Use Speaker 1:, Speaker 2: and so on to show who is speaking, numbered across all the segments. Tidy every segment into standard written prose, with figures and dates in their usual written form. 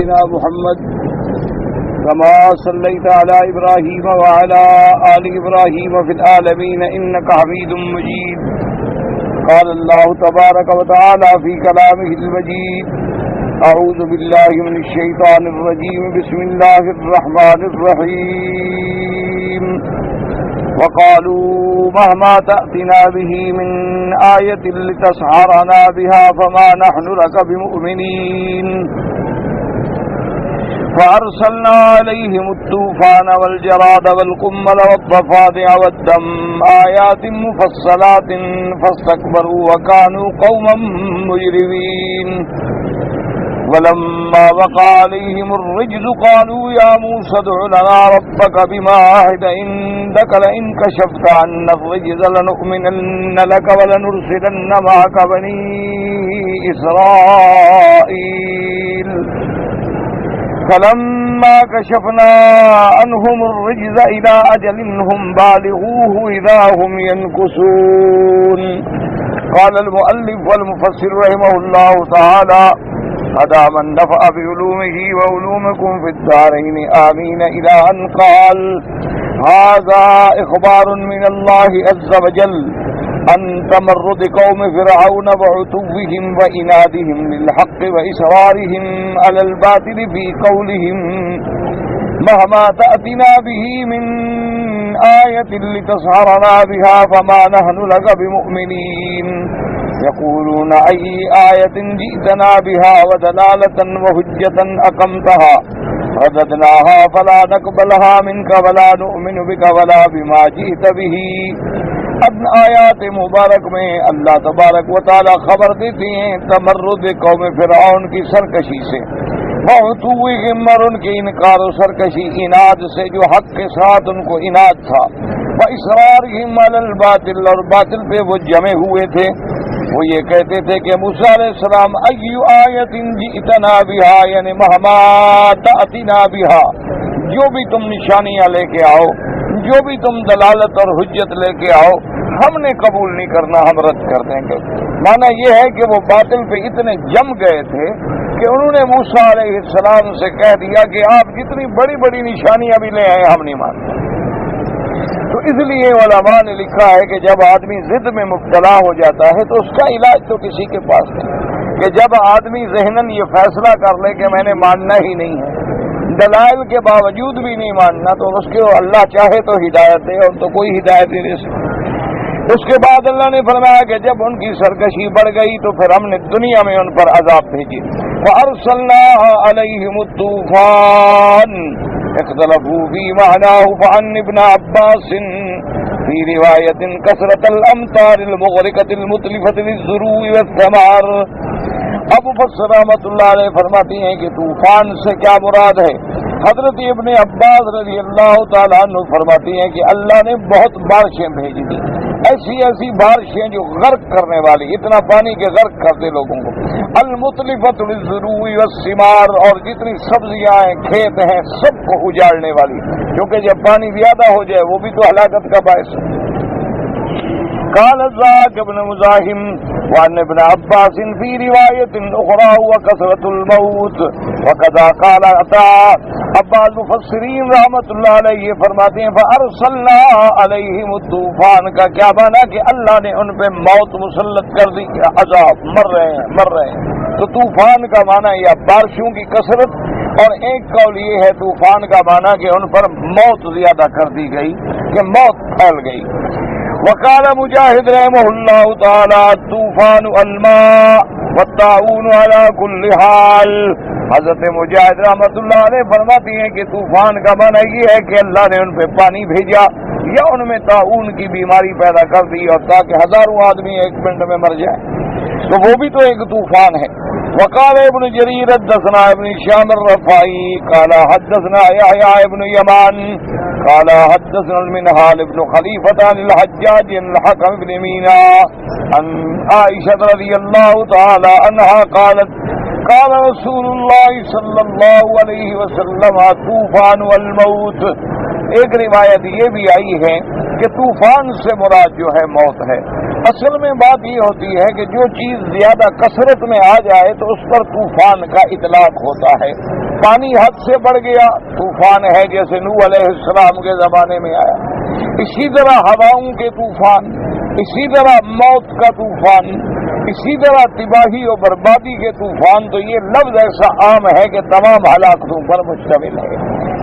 Speaker 1: سيدنا محمد كما صليت على إبراهيم وعلى آل إبراهيم في العالمين إنك حميد مجيد. قال الله تبارك وتعالى في كلامه المجيد: أعوذ بالله من الشيطان الرجيم. بسم الله الرحمن الرحيم. وقالوا مهما تأتنا به من آية لتسحرنا بها فما نحن لك بمؤمنين. فأرسلنا عليهم الطوفان والجراد والقمل والضفادع والدم آيات مفصلات فاستكبروا وكانوا قوما مجرمين. ولما وقع عليهم الرجز قالوا يا موسى ادع لنا ربك بما عهد عندك لئن كشفت عنا الرجز لنؤمنن لك ولنرسلن معك بني إسرائيل. فلما كشفنا عنهم الرجز إلى أجل هم بالغوه إذا هم ينكثون. قال المؤلف والمفسر رحمه الله تعالى: أدام النفع بعلومه وعلومكم في الدارين آمين. إلى أن قال: هذا إخبار من الله عز وجل عن تمرد قوم فرعون وعتوهم وإنادهم للحق وإصرارهم على الباطل في قولهم مهما تأتنا به من آية لتسحرنا بها فما نحن لك بمؤمنين. يقولون أي آية جئتنا بها ودلالة وحجة أقمتها رددناها فلا نقبلها منك ولا نؤمن بك ولا بما جئت به. ابن آیات مبارک میں اللہ تبارک و تعالی خبر دیتے ہیں تمرد قوم فرعون کی سرکشی سے، وعتوہم اور ان کی انکار و سرکشی اناد سے جو حق کے ساتھ ان کو اناد تھا، وإصرارہم علی الباطل اور باطل پہ وہ جمے ہوئے تھے. وہ یہ کہتے تھے کہ موسیٰ علیہ السلام ایو آیت جئتنا بہا، یعنی مہما تأتنا بہا، جو بھی تم نشانیاں لے کے آؤ، جو بھی تم دلالت اور حجت لے کے آؤ، ہم نے قبول نہیں کرنا، ہم رد کر دیں گے. معنی یہ ہے کہ وہ باطل پہ اتنے جم گئے تھے کہ انہوں نے موسیٰ علیہ السلام سے کہہ دیا کہ آپ جتنی بڑی بڑی نشانیاں بھی لے آئے ہم نہیں مانتے. تو اس لیے علماء نے لکھا ہے کہ جب آدمی ضد میں مبتلا ہو جاتا ہے تو اس کا علاج تو کسی کے پاس نہیں، کہ جب آدمی ذہناً یہ فیصلہ کر لے کہ میں نے ماننا ہی نہیں ہے، دلائل کے باوجود بھی نہیں ماننا، تو اس کے اللہ چاہے تو ہدایت دے اور تو کوئی ہدایت نہیں دے سکتا. اس کے بعد اللہ نے فرمایا کہ جب ان کی سرکشی بڑھ گئی تو پھر ہم نے دنیا میں ان پر عذاب بھیجی. فَأَرْسَلْنَا عَلَيْهِمُ الطُّوفَانَ اختلفوا في معناه فعن ابن عباس في رواية كثرة الأمطار المغرقة المتلفة للزروع والثمار. ابو بکر رحمۃ اللہ علیہ فرماتے ہیں کہ طوفان سے کیا مراد ہے؟ حضرت ابن عباس رضی اللہ تعالیٰ عنہ فرماتے ہیں کہ اللہ نے بہت بارشیں بھیجی تھی، ایسی ایسی بارشیں جو غرق کرنے والی، اتنا پانی کے غرق کرتے لوگوں کو. المتلفۃ للزروع والثمار، اور جتنی سبزیاں ہیں، کھیت ہیں، سب کو اجاڑنے والی، کیونکہ جب پانی زیادہ ہو جائے وہ بھی تو ہلاکت کا باعث ہے. قال ذاك ابن مزاحم وعن ابن عباس في رواية أخرى وكثرة الموت وكذا قال عطاء. عباس مفسرین رحمت اللہ علیہ فرماتے ہیں فأرسلنا علیہم الطوفان کا کیا معنی کہ اللہ نے ان پہ موت مسلط کر دی، عذاب، مر رہے ہیں. تو طوفان کا معنی یا بارشوں کی کثرت، اور ایک قول یہ ہے طوفان کا معنی کہ ان پر موت زیادہ کر دی گئی، کہ موت پھیل گئی. وقال مجاہد رحمہ اللہ تعالی طوفان الماء والطاعون على كل حال. حضرت مجاہد رحمۃ اللہ علیہ فرماتی ہیں کہ طوفان کا معنی یہ ہے کہ اللہ نے ان پہ پانی بھیجا یا ان میں طاعون کی بیماری پیدا کر دی، اور تاکہ ہزاروں آدمی ایک منٹ میں مر جائیں، تو وہ بھی تو ایک طوفان ہے. وقال ابن جرير حدثنا ابن هشام الرفاعي قال حدثنا يحيى ابن يمان قال حدثنا المنهال ابن خليفة عن الحجاج عن الحكم بن مينا عن عائشة رضي الله تعالى عنها قالت قال رسول الله صلى الله عليه وسلم طوفان والموت. ایک روایت یہ بھی آئی ہے کہ طوفان سے مراد جو ہے موت ہے. اصل میں بات یہ ہوتی ہے کہ جو چیز زیادہ کثرت میں آ جائے تو اس پر طوفان کا اطلاق ہوتا ہے. پانی حد سے بڑھ گیا، طوفان ہے جیسے نوح علیہ السلام کے زمانے میں آیا۔ اسی طرح ہواؤں کے طوفان، اسی طرح موت کا طوفان، اسی طرح تباہی اور بربادی کے طوفان۔ تو یہ لفظ ایسا عام ہے کہ تمام ہلاکتوں پر مشتمل ہے۔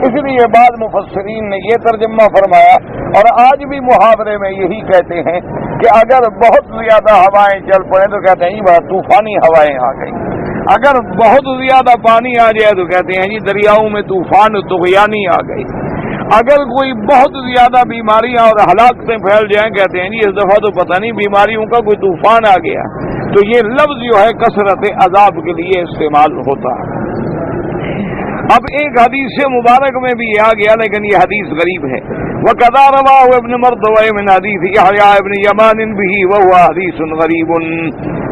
Speaker 1: اس لیے بعض مفسرین نے یہ ترجمہ فرمایا، اور آج بھی محاورے میں یہی کہتے ہیں کہ اگر بہت زیادہ ہوائیں چل پڑیں تو کہتے ہیں جی طوفانی ہوائیں آ گئی، اگر بہت زیادہ پانی آ جائے تو کہتے ہیں جی دریاؤں میں طوفان طغیانی آ گئی، اگر کوئی بہت زیادہ بیماریاں اور ہلاکتیں پھیل جائیں کہتے ہیں جی اس دفعہ تو پتہ نہیں بیماریوں کا کوئی طوفان آ گیا۔ تو یہ لفظ جو ہے کثرت عذاب کے لیے استعمال ہوتا ہے۔ اب ایک حدیث مبارک میں بھی آ گیا، لیکن یہ حدیث غریب ہے۔ وَقَدَا رَوَاهُ ابن مردوى من حديث يحيى ابن يمان به وهو حديث غريب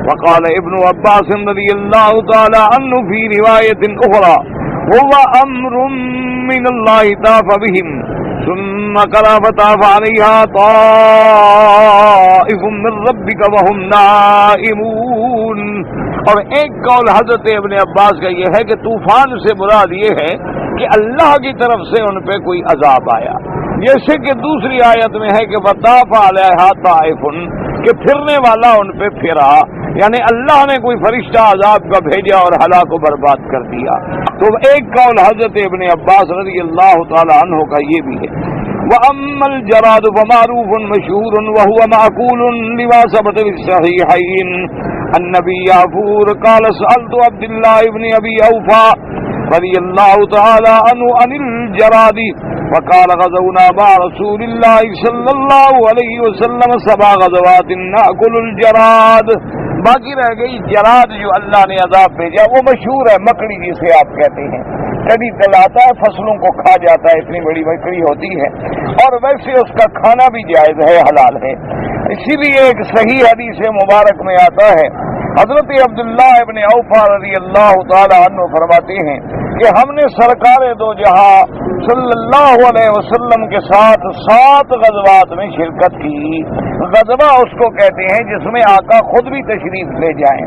Speaker 1: وقال ابن عباس رضي الله تعالى عنه في رواية أخرى هو أمر من الله طاف بهم ثم قرأ فطاف عليها طائف من ربك وهم نائمون۔ اور ایک قول حضرت ابن عباس کا یہ ہے کہ طوفان سے مراد یہ ہے کہ اللہ کی طرف سے ان پہ کوئی عذاب آیا، جیسے کہ دوسری آیت میں ہے کہ وطاف علیہا طائف، کہ پھرنے والا ان پہ پھرا، یعنی اللہ نے کوئی فرشتہ عذاب کا بھیجا اور ہلاک و برباد کر دیا۔ تو ایک قول حضرت ابن عباس رضی اللہ تعالی عنہ کا یہ بھی ہے۔ وَأَمَّا الْجَرَادُ فَمَعْرُوفٌ مَشْهُورٌ وَهُوَ مَعْقُولٌ لِمَا ثَبَتَ فِي الصَّحِيحَيْنِ عن أبي يعفور قال سألت عبد الله بن أبي أوفى رضي الله تعالى عنه عن الجراد فقال غزونا مع رسول الله صلى الله عليه وسلم 7 غزوات نأكل الجراد۔ باقی رہ گئی جراد جو اللہ نے عذاب بھیجا، وہ مشہور ہے، مکڑی جسے آپ کہتے ہیں، کبھی تلاتا ہے فصلوں کو کھا جاتا ہے، اتنی بڑی مکڑی ہوتی ہے، اور ویسے اس کا کھانا بھی جائز ہے، حلال ہے۔ اسی لیے ایک صحیح حدیث مبارک میں آتا ہے، حضرت عبداللہ ابن اوفا رضی اللہ تعالی عنہ فرماتے ہیں کہ ہم نے سرکار دو جہاں صلی اللہ علیہ وسلم کے ساتھ 7 غزوات میں شرکت کی۔ غزوہ اس کو کہتے ہیں جس میں آقا خود بھی تشریف لے جائیں،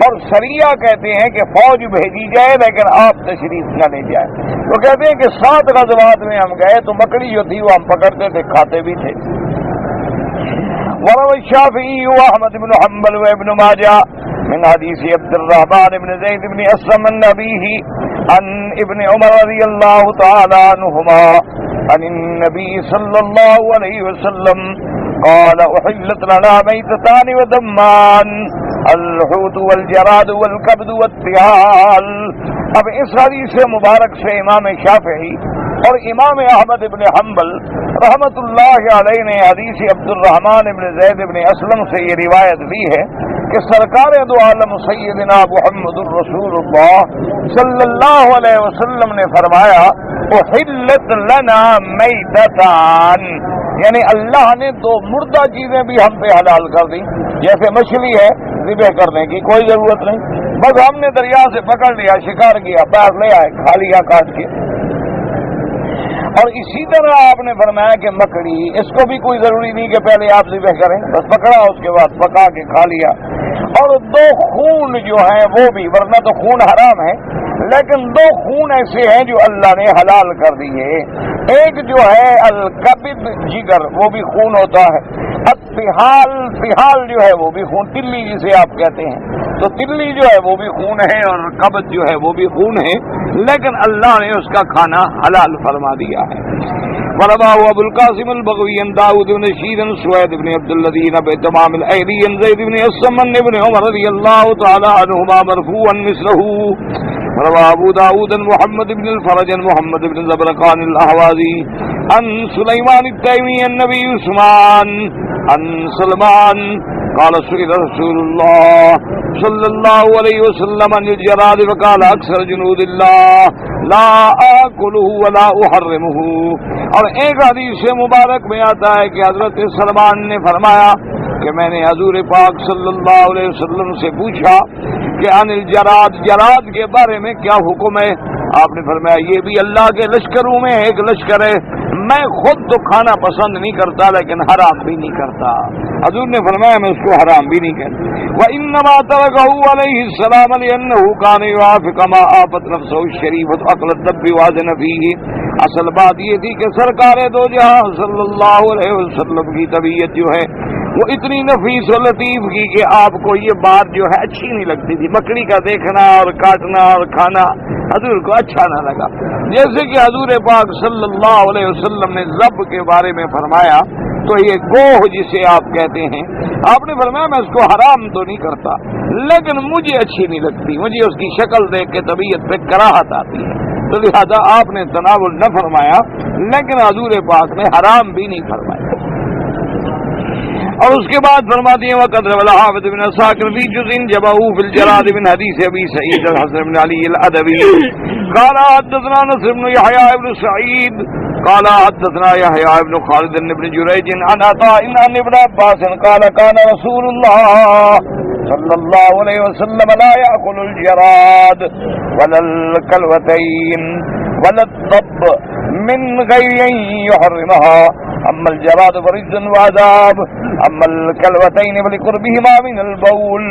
Speaker 1: اور سریہ کہتے ہیں کہ فوج بھیجی جائے لیکن آپ تشریف نہ لے جائیں۔ تو کہتے ہیں کہ 7 غزوات میں ہم گئے تو مکڑی جو تھی وہ ہم پکڑتے تھے، کھاتے بھی تھے۔ وروى الشافعي وأحمد بن حنبل وابن ماجه من حديث عبد الرحمن بن زيد بن أسلم عن أبيه عن ابن عمر رضي الله تعالى عنهما عن النبي صلى الله عليه وسلم قال أحلت لنا ميتتان ودمان الحوت والجراد والكبد والطحال۔ اب اس حدیث مبارک سے امام شافعی اور امام احمد ابن حنبل رحمت اللہ علیہ نے حدیث عبد الرحمن ابن زید ابن اسلم سے یہ روایت لی ہے کہ سرکار دو عالم سیدنا محمد الرسول اللہ صلی اللہ علیہ وسلم نے فرمایا احلت لنا میتتان، یعنی اللہ نے 2 مردہ چیزیں بھی ہم پہ حلال کر دی۔ جیسے مچھلی ہے ذبح کرنے کی کوئی ضرورت نہیں، بس ہم نے دریا سے پکڑ لیا، شکار کیا، باہر لے آئے، کھا لیا کاٹ کے۔ اور اسی طرح آپ نے فرمایا کہ مکڑی، اس کو بھی کوئی ضروری نہیں کہ پہلے آپ ذبح کریں، بس پکڑا اس کے بعد پکا کے کھا لیا۔ اور 2 خون جو ہیں وہ بھی، ورنہ تو خون حرام ہے، لیکن 2 خون ایسے ہیں جو اللہ نے حلال کر دیے۔ ایک جو ہے الکبد جگر، وہ بھی خون ہوتا ہے۔ الطحال جو ہے وہ بھی خون، تلی جسے آپ کہتے ہیں، تو تلی جو ہے وہ بھی خون ہے اور کبد جو ہے وہ بھی خون ہے، لیکن اللہ نے اس کا کھانا حلال فرما دیا ہے۔ ورواه ابو القاسم البغوي عن داود بن شيد عن سويد بن عبد الذين بتمام الايدي عن زيد بن اسلم عن ابن عمر رضي الله تعالى عنهما مرفوعا مثله۔ رواه ابو داود عن محمد بن الفرج عن محمد بن زبرقان الاهوازي عن سليمان التيمي عن نبي عثمان عن سلمان قال سئل رسول الله صلی اللہ علیہ وسلم عن الجراد فقال اکثر جنود اللہ لا آکلہ ولا احرمہ۔ اور ایک حدیث مبارک میں آتا ہے کہ حضرت سلمان نے فرمایا کہ میں نے حضور پاک صلی اللہ علیہ وسلم سے پوچھا کہ عن الجراد، جراد کے بارے میں کیا حکم ہے؟ آپ نے فرمایا یہ بھی اللہ کے لشکروں میں ایک لشکر ہے، میں خود تو کھانا پسند نہیں کرتا لیکن حرام بھی نہیں کرتا. حضور نے فرمایا میں اس کو حرام بھی نہیں کرتا. وَإِنَّمَا تَرَكَهُ عَلَيْهِ السَّلَامُ لِأَنَّهُ كَانَ يُوَافِقُ مَا آفَتْ نَفْسَهُ الشَّرِيفَةُ أَكْلَ الدَّبِّ وَأَذْنَ فِيهِ. اصل بات یہ تھی کہ سرکار دو جہاں صلی اللہ علیہ وسلم کی طبیعت جو ہے وہ اتنی نفیس و لطیف کی کہ آپ کو یہ بات جو ہے اچھی نہیں لگتی تھی. مکڑی کا دیکھنا اور کاٹنا اور کھانا حضور کو اچھا نہ لگا. جیسے کہ حضور پاک صلی اللہ علیہ وسلم نے ذب کے بارے میں فرمایا تو یہ گوہ جسے آپ کہتے ہیں آپ نے فرمایا میں اس کو حرام تو نہیں کرتا لیکن مجھے اچھی نہیں لگتی, مجھے اس کی شکل دیکھ کے طبیعت پہ کراہت آتی ہے. تو لہٰذا آپ نے تناول نہ فرمایا لیکن حضور پاک نے حرام بھی نہیں فرمایا. اور اس کے بعد فرماتی ہیں وقت حافظ بن عساکر فی جزء جمعه فی الجراد من حدیث ابی سعید الحسن بن علی الادوی قال حدثنا نصر بن یحییٰ بن سعید قال حدثنا یحییٰ بن خالد بن جریج عن عطاء عن ابن عباس قال كان رسول الله صلی اللہ علیہ وسلم لا يأكل الجراد ولا الكلوتين ولا الضب من غير أن يحرمها. أما الجراد فرجز وعذاب, أما الكلوتين فلقربهما من البول,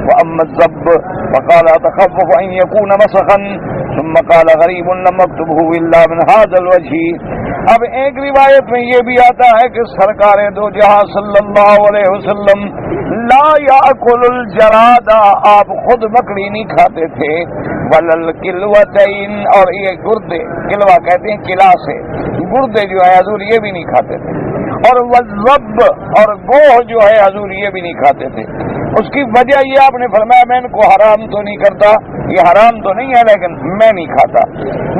Speaker 1: وأما الضب فقال أتخفف أن يكون مسخا, ثم قال غريب لم أكتبه إلا من هذا الوجه. اب ایک روایت میں یہ بھی آتا ہے کہ سرکار دو جہاں صلی اللہ علیہ وسلم لا یاکل الجراد, آپ خود مکڑی نہیں کھاتے تھے, ولل کلوتین, اور یہ گردے, کلوا کہتے ہیں کلا سے, گردے جو ہے حضور یہ بھی نہیں کھاتے تھے, اور والضب اور گوہ جو ہے حضور یہ بھی نہیں کھاتے تھے. اس کی وجہ یہ آپ نے فرمایا میں ان کو حرام تو نہیں کرتا, یہ حرام تو نہیں ہے لیکن میں نہیں کھاتا.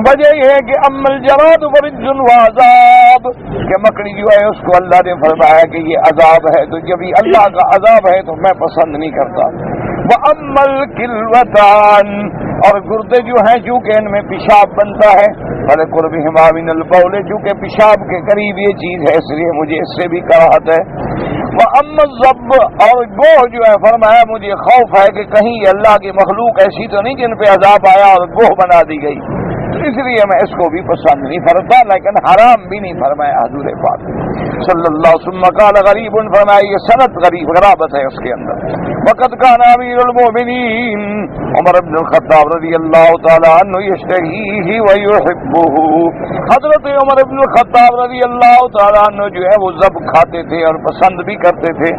Speaker 1: وجہ یہ ہے کہ ام الجراد فرج وعذاب, کہ مکڑی جو ہے اس کو اللہ نے فرمایا کہ یہ عذاب ہے, تو جب یہ اللہ کا عذاب ہے تو میں پسند نہیں کرتا. وَأَمَّا الْكِلْوَتَانِ, اور گردے جو ہیں چونکہ ان میں پیشاب بنتا ہے, فَلِقُرْبِهِمَا مِنَ الْبَوْلِ, چونکہ پیشاب کے قریب یہ چیز ہے اس لیے مجھے اس سے بھی کراہت ہے. وَأَمَّا الضَّبُّ, اور گوہ جو ہے فرمایا مجھے خوف ہے کہ کہیں اللہ کی مخلوق ایسی تو نہیں جن پہ عذاب آیا اور گوہ بنا دی گئی, اس لیے میں اس کو بھی پسند نہیں کرتا لیکن حرام بھی نہیں فرمایا حضور پاک صلی اللہ علیہ وسلم. قال غریب, فرمایا یہ سند غریب غرابت ہے اس کے اندر. وقت کان امیر المؤمنین عمر بن الخطاب رضی اللہ تعالی عنہ یشتہیہ ویحبہ, حضرت عمر بن الخطاب رضی اللہ تعالی عنہ جو ہے وہ ذب کھاتے تھے اور پسند بھی کرتے تھے.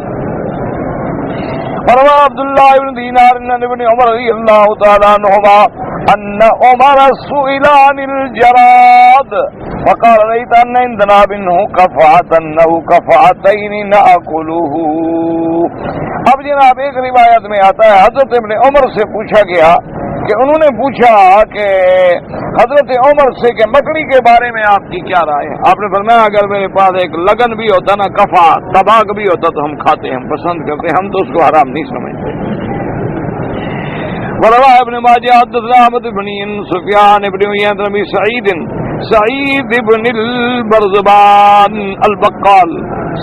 Speaker 1: فرما عبداللہ بن دینار ابن عمر رضی اللہ تعالی عنہما ان عمر سئل عن الجراد فقال رأيت ان عندنا منه كفعة انه كفعتين نأكله. اب جناب ایک روایت میں آتا ہے حضرت ابن عمر سے پوچھا گیا کہ انہوں نے پوچھا کہ حضرت عمر سے کہ مکڑی کے بارے میں آپ کی کیا رائے ہے. آپ نے فرمایا اگر میرے پاس ایک لگن بھی ہوتا نا, کفا تباک بھی ہوتا تو ہم کھاتے ہیں, ہم پسند کرتے ہیں, ہم تو اس کو حرام نہیں سمجھتے. وروى ابن ماجه حدثنا احمد بن سفيان بن عيينة بن سعيد بن البرزبان البقال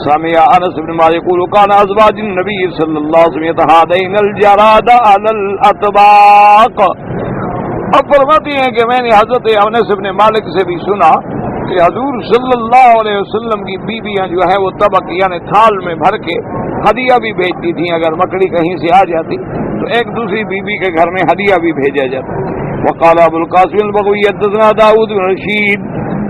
Speaker 1: سمع انس بن مالك يقول كان ازواج النبي صلى الله عليه وسلم يتحادين الجراد على الاطباق. اب فرماتی ہیں کہ میں نے حضرت انس بن مالک سے بھی سنا کہ حضور صلی اللہ علیہ وسلم کی بیویاں جو ہے وہ طبق یعنی تھال میں بھر کے ہدیہ بھی بھیجتی تھیں. اگر مکڑی کہیں سے آ جاتی تو ایک دوسری بیوی کے گھر میں ہدیہ بھی بھیجا جاتا. وقال ابو القاسم البغوی حدثنا داؤد بن رشید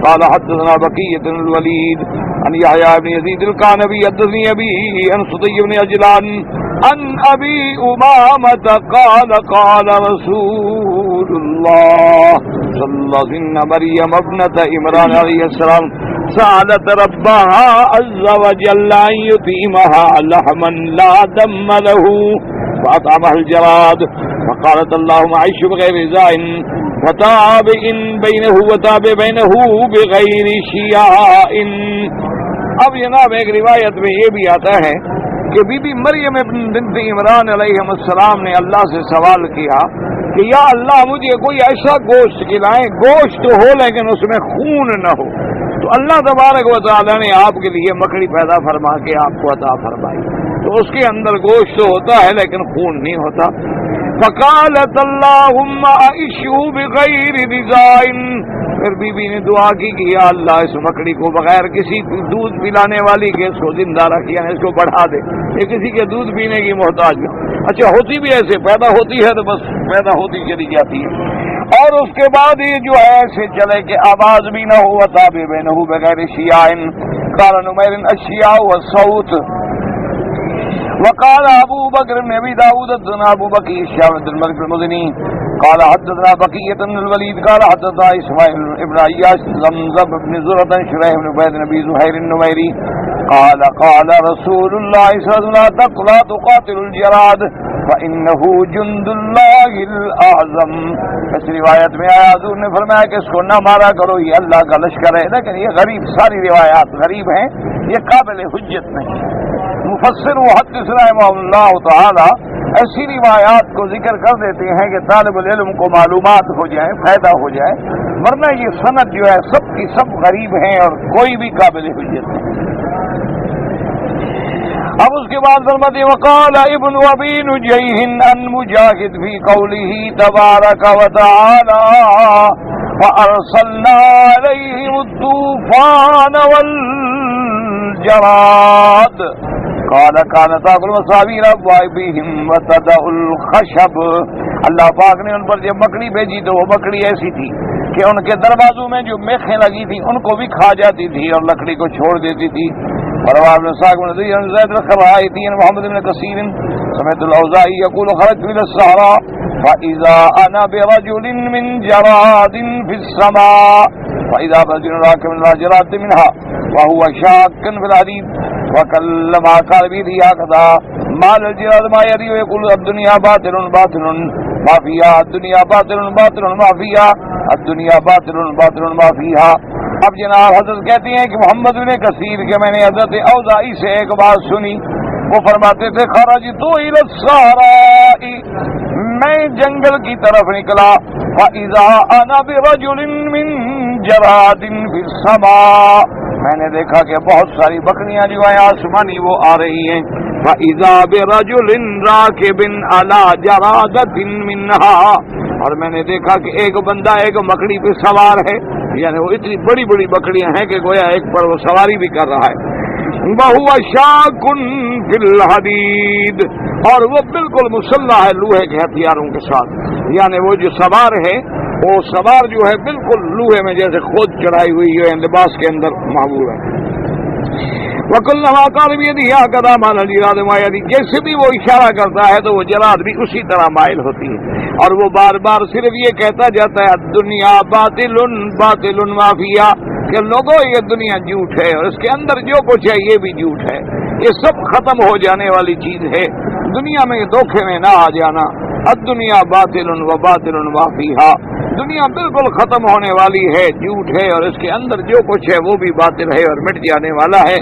Speaker 1: قال حدثنا بقية بن الوليد عن يحيى بن يزيد الكعنبي حدثني أبي عن صدي بن عجلان عن أبي أمامة قال قال رسول الله صلى الله عليه وسلم مريم ابنة عمران عليه السلام سألت ربها عز وجل أن يطعمها لحما لا دم له فأطعمها الجراد فقالت اللهم عيش بغير زائن وتابع بينه بغير شياء. اب جناب ایک روایت میں یہ بھی آتا ہے کہ بی بی مریم بنت عمران علیہ السلام نے اللہ سے سوال کیا کہ یا اللہ مجھے کوئی ایسا گوشت کھلائیں, گوشت ہو لیکن اس میں خون نہ ہو. تو اللہ تبارک و تعالی نے آپ کے لیے مکڑی پیدا فرما کے آپ کو عطا فرمائی, تو اس کے اندر گوشت ہوتا ہے لیکن خون نہیں ہوتا. فقالت اللهم اعشه بغیر رضاء, پھر بی بی نے دعا کی کہ یا اللہ اس مکڑی کو بغیر کسی دودھ پلانے والی کے اس کو زندہ رکھ، یعنی اس کو بڑھا دے، یہ کسی کے دودھ پینے کی محتاج نہ۔ اچھا ہوتی بھی ایسے، پیدا ہوتی ہے تو بس پیدا ہوتی چلی جاتی ہے، اور اس کے بعد یہ جو ہے ایسے چلے کہ آواز بھی نہ ہو، تابع بینہ بغیر شیاء قال نمیر الشیاء والصوت۔ وقال ابو بکر بن ابی داؤد حدثنا ابو بکر الشام بن الملك المزني قال حدثنا بقية بن الوليد قال حدثنا اسماعيل ابن عياش زمزم بن زرة شريح بن عبيد بن ابي زهير النميري قال قال رسول الله صلى الله عليه وسلم لا تقاتل الجراد فإنه جند الله الأعظم۔ اس روایت میں آیا حضور نے فرمایا کہ اس کو نہ مارا کرو، یہ اللہ کا لشکر ہے، لیکن یہ غریب، ساری روایات غریب ہیں، یہ قابل حجت نہیں۔ مفسر محدث رحمہ اللہ تعالی ایسی روایات کو ذکر کر دیتے ہیں کہ طالب العلم کو معلومات ہو جائے، فائدہ ہو جائے، ورنہ یہ سند جو ہے سب کی سب غریب ہیں اور کوئی بھی قابل حجت نہیں۔ اب اس کے بعد فرماتے وقال ابن ابی نجیح عن مجاہد فی قوله تبارک وتعالی فارسلنا علیہم الطوفان والجراد قال كانت تاكل مساوير ابوابهم وتدع الخشب۔ اللہ پاک نے ان پر جب مکڑی بھیجی تو وہ مکڑی ایسی تھی کہ ان کے دروازوں میں جو میخیں لگی تھی ان کو بھی کھا جاتی تھی اور لکڑی کو چھوڑ دیتی تھی۔ رواه ابن سعد بن زيد الخرائطي عن محمد بن كثير سمعت الاوزاعي يقول خرجت الى الصحراء فاذا انا برجل من جراد في السماء فاذا رجل راكب من الجراد منها وهو شاك في الحديد وكلما قال به هكذا مال الجراد ما يري ويقول الدنيا باطل باطل ما فيها الدنيا باطل باطل ما فيها الدنیا باطل باطل ما فیہا۔ اب جناب حضرت کہتے ہیں کہ محمد بن کثیر کے میں نے حضرت اوزاعی سے ایک بات سنی، وہ فرماتے تھے خرجت الی الصحراء، میں جنگل کی طرف نکلا، فاذا انا برجل من جراد فی السماء، میں نے دیکھا کہ بہت ساری بکریاں جو ہیں آسمانی وہ آ رہی ہیں، فاذا برجل راکب علی جرادۃ منها، اور میں نے دیکھا کہ ایک بندہ ایک مکڑی پہ سوار ہے، یعنی وہ اتنی بڑی بڑی بکریاں ہیں کہ گویا ایک پر وہ سواری بھی کر رہا ہے، وَهُوَ شَاكٌ فِي الْحَدِيدِ، اور وہ بالکل مسلح ہے لوہے کے ہتھیاروں کے ساتھ، یعنی وہ جو سوار ہے وہ سوار جو ہے بالکل لوہے میں جیسے خود چڑھائی ہوئی ہے، لباس کے اندر محبوب ہے۔ وَكُلَّمَا قَالَ بِيَدِهِ هَكَذَا مَالَ الْجِرَادُ مَا يَلِي، جیسے بھی وہ اشارہ کرتا ہے تو وہ جراد بھی اسی طرح مائل ہوتی ہے، اور وہ بار بار صرف یہ کہتا جاتا ہے الدنیا باطل باطل ما فیہا، کہ لوگوں یہ دنیا جھوٹ ہے اور اس کے اندر جو کچھ ہے یہ بھی جھوٹ ہے، یہ سب ختم ہو جانے والی چیز ہے، دنیا میں دھوکے میں نہ آ جانا، الدنیا باطل و باطل ما فیہا، دنیا بالکل ختم ہونے والی ہے، جھوٹ ہے، اور اس کے اندر جو کچھ ہے وہ بھی باطل ہے اور مٹ جانے والا ہے،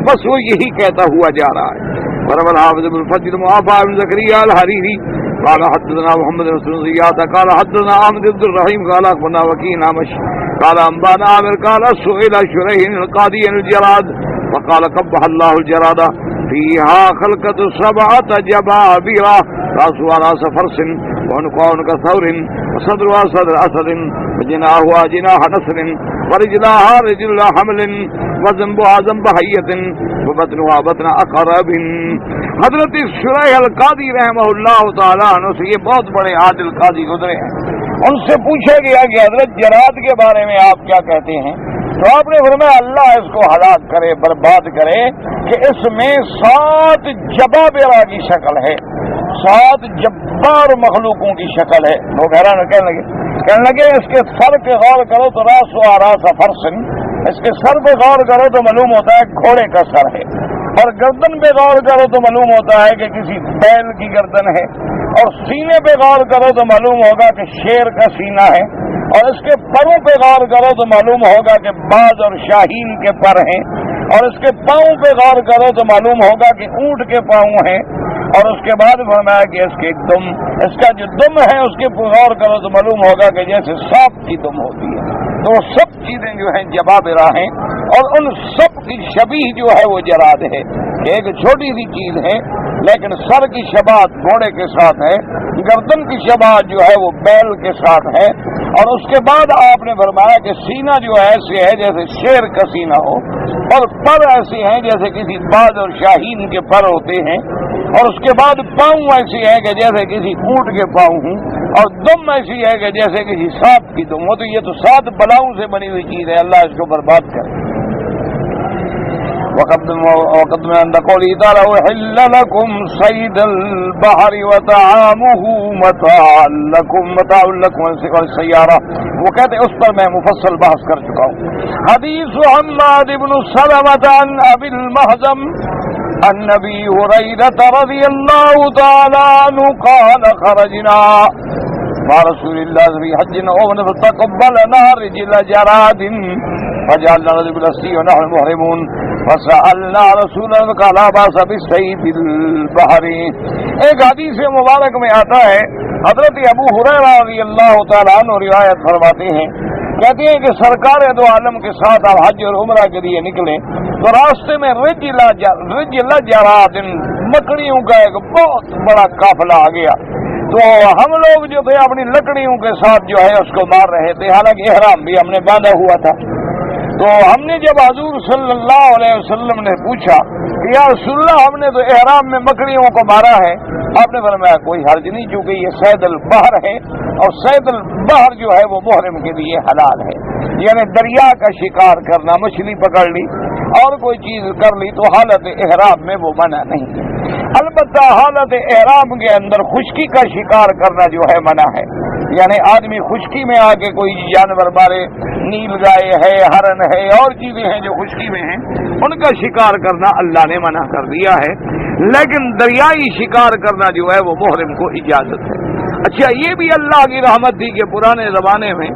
Speaker 1: بس وہ یہی کہتا ہوا جا رہا ہے۔ ورب الحافظ بن الفجر معافى بن زكريا الحريري قال حدثنا محمد بن زياد قال حدثنا احمد بن الرحيم قال اخبرنا وكيع عامش قال انبانا عامر قال سئل شريح القاضي عن الجراد وقال قبح الله الجراد فيها خلقة 7 جبابرة رأسها رأس فرس وعنقها كثور وصدرها صدر أسد وجناحها جناح نسر ورجلها رجل حمل وذنبها ذنب حية وبطنها بطن عقرب۔ حضرت شریح القاضی رحمہ اللہ تعالیٰ عنہ سے، یہ بہت بڑے عادل قاضی گزرے ہیں، ان سے پوچھا گیا کہ حضرت جراد کے بارے میں آپ کیا کہتے ہیں؟ تو آپ نے فرمایا اللہ اس کو ہلاک کرے، برباد کرے، کہ اس میں 7 جبابرہ کی شکل ہے، 7 جبار مخلوقوں کی شکل ہے۔ لوگ حیران کہنے لگے اس کے سر پہ غور کرو تو راس و راس فرسن، اس کے سر پہ غور کرو تو معلوم ہوتا ہے گھوڑے کا سر ہے، اور گردن پہ غور کرو تو معلوم ہوتا ہے کہ کسی بیل کی گردن ہے، اور سینے پہ غور کرو تو معلوم ہوگا کہ شیر کا سینہ ہے، اور اس کے پروں پہ غور کرو تو معلوم ہوگا کہ باز اور شاہین کے پر ہیں، اور اس کے پاؤں پہ غور کرو تو معلوم ہوگا کہ اونٹ کے پاؤں ہیں، اور اس کے بعد فرمایا کہ اس کے دم، اس کا جو دم ہے اس کے غور کرو تو معلوم ہوگا کہ جیسے سانپ کی دم ہوتی ہے۔ تو وہ سب چیزیں جو ہیں جبابرہ ہیں، اور ان سب کی شبیہ جو ہے وہ جراد ہے، ایک چھوٹی سی چیز ہے لیکن سر کی شباہت گھوڑے کے ساتھ ہے، گردن کی شباہت جو ہے وہ بیل کے ساتھ ہے، اور اس کے بعد آپ نے فرمایا کہ سینہ جو ایسے ہے جیسے شیر کا سینہ ہو، اور پر ایسے ہیں جیسے کسی باز اور شاہین کے پر ہوتے ہیں، اور اس کے بعد پاؤں ایسی ہے کہ جیسے کسی اونٹ کے پاؤں ہوں، اور دم ایسی ہے کہ جیسے کسی سانپ کی دم ہو۔ تو یہ تو 7 بلاؤں سے بنی ہوئی چیز ہے، اللہ اس کو برباد کرے۔ وقد من عند قوله تعالى أحل لكم صيد البحر وطعامه متاع لكم والسيارة، وہ کہتے ہیں اس پر میں مفصل بحث کر چکا ہوں۔ حدیث حماد بن سلمة عن ابي المهزم عن ابي هريرة رضي الله تعالى عنه قال خرجنا مع رسول الله في حج وعمرة فتقبلنا رجل جراد فجعلنا رجل السي ونحن محرمون فسألنا رسول الله قال لا بأس بالصيد البحر۔ ایک حدیث مبارک میں آتا ہے، حضرت ابو ہریرہ رضی اللہ تعالیٰ عنہ روایت فرماتے ہیں، کہتے ہیں کہ سرکار دو عالم کے ساتھ آپ حج اور عمرہ کے لیے نکلے تو راستے میں رجل جراد مکڑیوں کا ایک بہت بڑا قافلہ آ گیا، تو ہم لوگ جو تھے اپنی لکڑیوں کے ساتھ جو ہے اس کو مار رہے تھے، حالانکہ احرام بھی ہم نے باندھا ہوا تھا۔ تو ہم نے جب حضور صلی اللہ علیہ وسلم نے پوچھا کہ یا رسول اللہ ہم نے تو احرام میں مکڑیوں کو مارا ہے، آپ نے فرمایا کوئی حرج نہیں، چونکہ یہ صید البحر ہے، اور صید البحر جو ہے وہ محرم کے لیے حلال ہے، یعنی دریا کا شکار کرنا، مچھلی پکڑ لی اور کوئی چیز کر لی تو حالت احرام میں وہ منع نہیں ہے۔ البتہ حالت احرام کے اندر خشکی کا شکار کرنا جو ہے منع ہے، یعنی آدمی خشکی میں آ کے کوئی جانور مارے، نیل گائے ہے، ہرن ہے اور چیزیں ہیں جو خشکی میں ہیں، ان کا شکار کرنا اللہ نے منع کر دیا ہے، لیکن دریائی شکار کرنا جو ہے وہ محرم کو اجازت ہے۔ اچھا، یہ بھی اللہ کی رحمت تھی کہ پرانے زمانے میں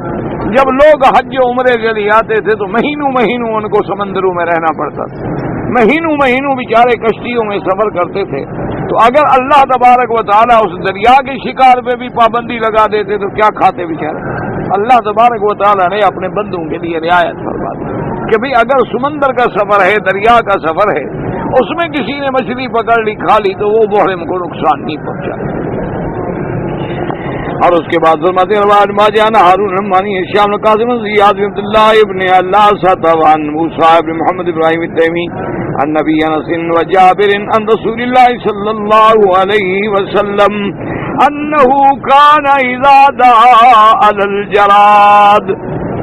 Speaker 1: جب لوگ حج و عمرے کے لیے آتے تھے تو مہینوں ان کو سمندروں میں رہنا پڑتا تھا، مہینوں بیچارے کشتیوں میں سفر کرتے تھے، تو اگر اللہ تبارک و تعالیٰ اس دریا کے شکار پہ بھی پابندی لگا دیتے تو کیا کھاتے بیچارے۔ اللہ تبارک و تعالیٰ نے اپنے بندوں کے لیے رعایت فرما دی کہ بھئی اگر سمندر کا سفر ہے، دریا کا سفر ہے، اس میں کسی نے مچھلی پکڑ لی، کھا لی تو وہ محرم کو نقصان نہیں پہنچا۔ اور اس کے بعد فرماتے ہیں روایت ما جاءنا ہارون الرحمانی شام القاسم زیاد بن عبداللہ ابن اللہ ستوان موسیٰ ابن محمد ابراہیم التیمی عن نبی انس و جابر عن رسول اللہ صلی اللہ علیہ وسلم انه كان اذا دعا على الجراد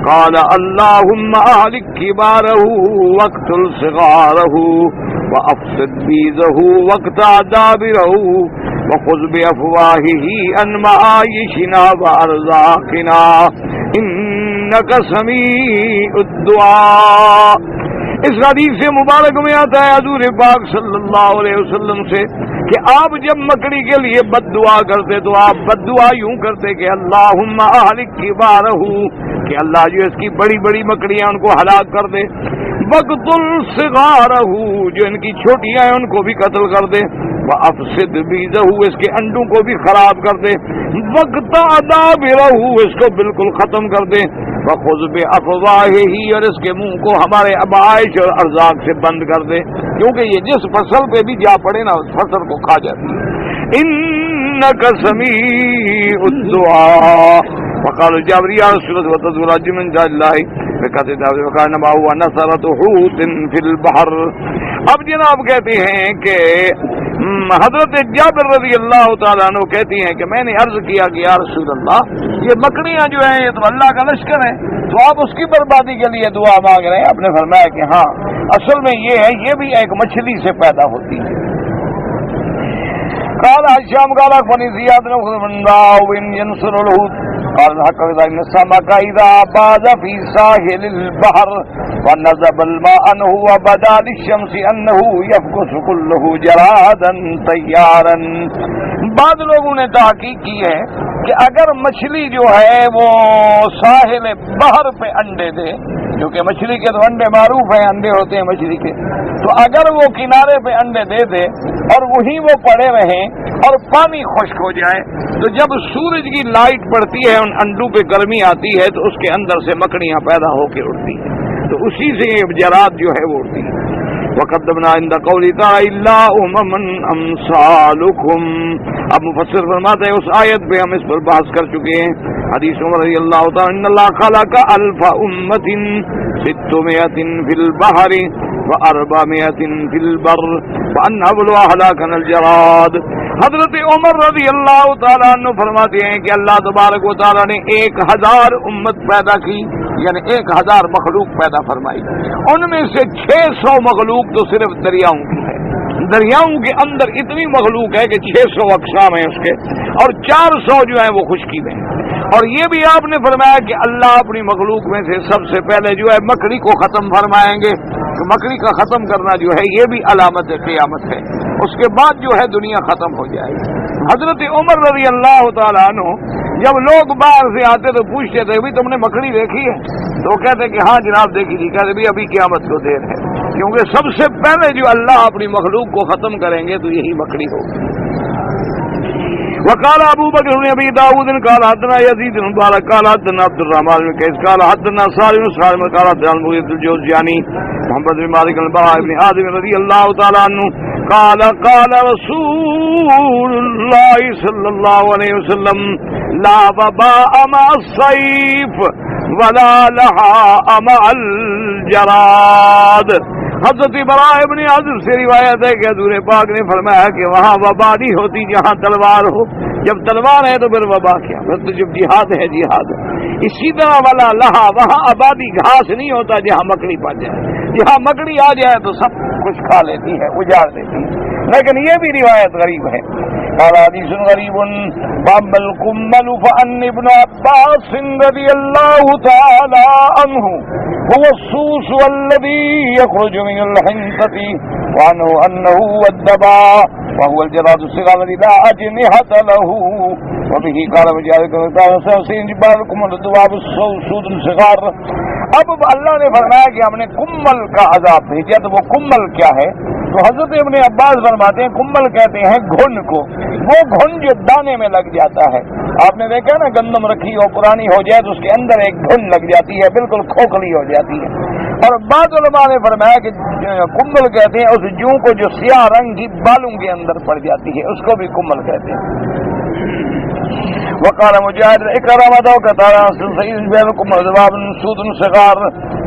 Speaker 1: قال اللهم اهلك كباره واقتل صغاره وافسد بيزه واقطع دابره وخذ بأفواهه عن معايشنا وأرزاقنا إنك سميع الدعاء۔ اس حدیث مبارک میں آتا ہے حضور پاک صلی اللہ علیہ وسلم سے کہ آپ جب مکڑی کے لیے بد دعا کرتے تو آپ بد دعا یوں کرتے کہ اللہم اہلک کبارہ، کہ اللہ جو اس کی بڑی بڑی مکڑیاں ان کو ہلاک کر دے، وقتل صغارہ، جو ان کی چھوٹیاں ہیں ان کو بھی قتل کر دے، وافسد بیزہ، اس کے انڈوں کو بھی خراب کر دے، وقطع دابرہ، اس کو بالکل ختم کر دے، وخذ بافواہہ، اور اس کے منہ کو ہمارے معاش اور ارزاق سے بند کر دے، کیونکہ یہ جس فصل پہ بھی جا پڑے نا اس فصل کو کھا جاتی ہے۔ انک سمیع الدعاء۔ وقال جابر یا رسول اللہ وتذكر رجل من جاء الله فقد دعوا وكان ما هو نصرة حوت في البحر۔ اب جناب کہتے ہیں کہ حضرت جابر رضی اللہ تعالیٰ عنہ کہتی ہیں کہ میں نے عرض کیا کہ یا رسول اللہ یہ مکڑیاں جو ہیں یہ تو اللہ کا لشکر ہے، تو آپ اس کی بربادی کے لیے دعا مانگ رہے ہیں؟ آپ نے فرمایا کہ ہاں، اصل میں یہ ہے، یہ بھی ایک مچھلی سے پیدا ہوتی ہے۔ قال هشام قال اخبرني زياد بن راو ينصر الهود قال حق ان السمك اذا باز في ساحل البحر ونزب الماء انه بدا للشمس انه يفقس كله جرادا طيارا۔ بعض لوگوں نے تحقیق کی ہے کہ اگر مچھلی جو ہے وہ ساحل بحر پہ انڈے دے، کیونکہ مچھلی کے تو انڈے معروف ہیں، انڈے ہوتے ہیں مچھلی کے، تو اگر وہ کنارے پہ انڈے دے دے اور وہیں وہ پڑے رہیں اور پانی خشک ہو جائے تو جب سورج کی لائٹ پڑتی ہے ان انڈوں پہ گرمی آتی ہے تو اس کے اندر سے مکڑیاں پیدا ہو کے اڑتی ہیں، تو اسی سے یہ جراد جو ہے وہ اڑتی ہے۔ وقدمنا عند قولی تعالی الا امم امثالکم۔ اب مفسر فرماتے ہیں اس آیت پہ ہم اس پر بحث کر چکے ہیں۔ حدیث عمر رضی اللہ تعالی ان اللہ خلق الف امت 600 فی البحر و400 فی البر وان ابلوا اهلاكنا الجراد. حضرت عمر رضی اللہ تعالیٰ عنہ فرماتے ہیں کہ اللہ تبارک و تعالیٰ نے 1000 امت پیدا کی، یعنی 1000 مخلوق پیدا فرمائی. ان میں سے 600 مخلوق تو صرف دریاؤں کی ہے. دریاؤں کے اندر اتنی مخلوق ہے کہ 600 اقسام ہیں اس کے، اور 400 جو ہیں وہ خشکی میں. اور یہ بھی آپ نے فرمایا کہ اللہ اپنی مخلوق میں سے سب سے پہلے جو ہے مکڑی کو ختم فرمائیں گے. کہ مکڑی کا ختم کرنا جو ہے یہ بھی علامت قیامت ہے. اس کے بعد جو ہے دنیا ختم ہو جائے گی. حضرت عمر رضی اللہ تعالیٰ عنہ جب لوگ باہر سے آتے تو پوچھتے تھے بھی تم نے مکڑی دیکھی ہے؟ تو وہ کہتے کہ ہاں جناب دیکھی تھی. کہتے بھی ابھی قیامت کو دیر ہے، کیونکہ سب سے پہلے جو اللہ اپنی مخلوق کو ختم کریں گے تو یہی مکڑی ہوگی. وقال ابو بکر بن ابي داود قال حدثنا يزيد بن مبارك قال حدثنا عبد الرحمن بن قيس قال حدثنا سالم بن سالم قال حدثنا المغيرة الجوزجاني محمد بن مالك البراء بن عازب رضي الله تعالى عنه قال قال رسول الله صلى الله عليه وسلم لا وباء مع السيف ولا لها مع الجراد. حضرت براء ابن عازب سے روایت ہے کہ حضور پاک نے فرمایا کہ وہاں وبا نہیں ہوتی جہاں تلوار ہو. جب تلوار ہے تو پھر وبا کیا، پھر تو جب جہاد ہے جہاد ہے. اسی طرح والا لہا وہاں آبادی گھاس نہیں ہوتا جہاں مکڑی پا جائے. جہاں مکڑی آ جائے تو سب کچھ کھا لیتی ہے، اجاڑ دیتی ہے. لیکن یہ بھی روایت غریب ہے. قال حدیث غریب باب القمل فان ابن عباس رضی اللہ تعالی عنہ هو السوس الذي يخرج من الحنطة وعنه أنه الدباء وهو الجراد الصغار الذي لا أجنحة له وبه قال مجاهد سيجعل جبالكم الدباب السود الصغار. اب اللہ نے فرمایا کہ ہم نے کمل کا عذاب بھیجا. تو وہ کمل کیا ہے؟ تو حضرت ابن عباس فرماتے ہیں کمل کہتے ہیں گھن کو، وہ گھن جو دانے میں لگ جاتا ہے. آپ نے دیکھا نا گندم رکھی ہو پرانی ہو جائے تو اس کے اندر ایک گھن لگ جاتی ہے، بالکل کھوکھلی ہو جاتی ہے. اور بعض علماء نے فرمایا کہ کمل کہتے ہیں اس جوں کو جو سیاہ رنگ کی بالوں کے اندر پڑ جاتی ہے، اس کو بھی کمل کہتے ہیں. وقال مجاهد اكرمه وقال سعيد بن ذباب سود صغار.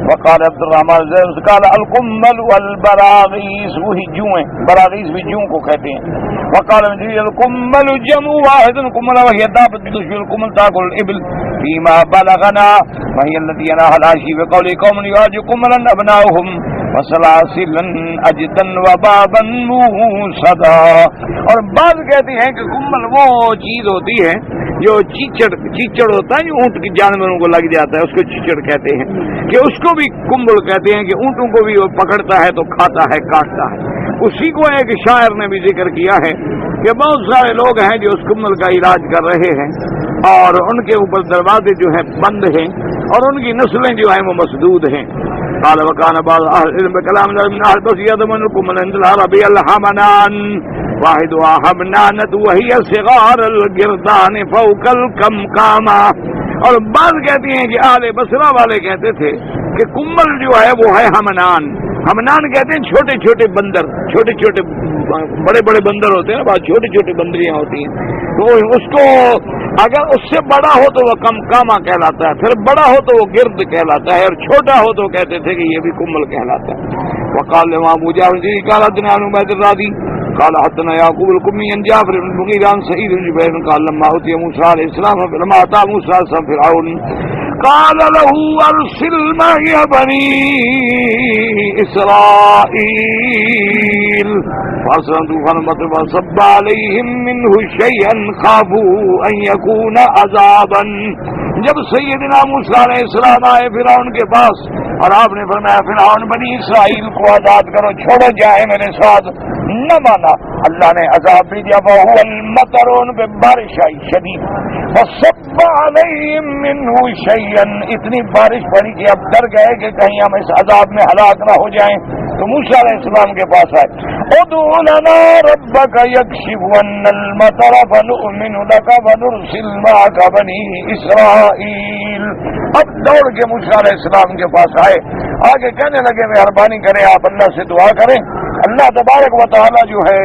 Speaker 1: وقال عبد الرحمن قال القمل والبراغيث وہی جویں، براغیث بھی جوں کو کہتے ہیں. وقال القمل جمع واحد قمل وهي دابة تشبه القمل تاكل الابل فيما بلغنا وهي التي ينهى العشي بقول قوم يواجه قملا ابناؤهم وسلاسلا اجدا وبابا موسدا. اور بعض کہتے ہیں کہ کمل وہ چیز ہوتی ہے جو چیچڑ ہوتا ہے، جو اونٹ کی جانوروں کو لگ جاتا ہے، اس کو چیچڑ کہتے ہیں. کہ اس کو بھی کمبل کہتے ہیں کہ اونٹوں کو بھی وہ پکڑتا ہے تو کھاتا ہے، کاٹتا ہے. اسی کو ایک شاعر نے بھی ذکر کیا ہے کہ بہت سارے لوگ ہیں جو اس کمبل کا علاج کر رہے ہیں اور ان کے اوپر دروازے جو ہیں بند ہیں اور ان کی نسلیں جو ہیں وہ مسدود ہیں. قال وكان بعض اهل العلم بكلام من اهل بصيره من الكمل عند العربي الحمنان واحد حمنانة وهي صغار الگردان فوق الكمكامة. اور بعض کہتے ہیں کہ اہل بصرہ والے کہتے تھے کہ کمل جو ہے وہ ہے ہمنان. ہمنان کہتے ہیں چھوٹے چھوٹے بندر، چھوٹے چھوٹے بڑے بڑے بندر ہوتے ہیں نا، بہت چھوٹی چھوٹی بندریاں ہوتی ہیں. تو اس کو اگر اس سے بڑا ہو تو وہ کمکامہ کہلاتا ہے، پھر بڑا ہو تو وہ گرد کہلاتا ہے، اور چھوٹا ہو تو کہتے تھے کہ یہ بھی کمل کہلاتا ہے. وقال امام ابو جعفر قال حدثنا عبيد الرادي قال حدثنا يعقوب القمي عن جعفر بن المغيرة عن سعيد بن جبير قال لما أوتي موسى عليه السلام فلما أتى موسى فرعون قال له أرسل معي بني إسرائيل فأرسلت فلما فصب عليهم منه شيئا خافوا أن يكون عذابا. جب سیدنا موسیٰ علیہ السلام آئے فرعون کے پاس اور آپ نے فرمایا فرعون بنی اسرائیل کو آزاد کرو، چھوڑو جائے میرے ساتھ، نہ مانا. اللہ نے عذاب بھی دیا. وهو المطر، ان پہ بارش آئی شدید. فصب علیہم منہ شیئا، اتنی بارش پڑی کہ اب ڈر گئے کہ کہیں ہم اس عذاب میں ہلاک نہ ہو جائیں. تو موسیٰ علیہ السلام کے پاس آئے. ادع لنا ربک یکشف عنا المطر فنؤمن لک ونرسل معک بنی اسرائیل. اب دوڑ کے موسیٰ علیہ السلام کے پاس آئے، آگے کہنے لگے مہربانی کریں آپ اللہ سے دعا کریں، اللہ تبارک و تعالی جو ہے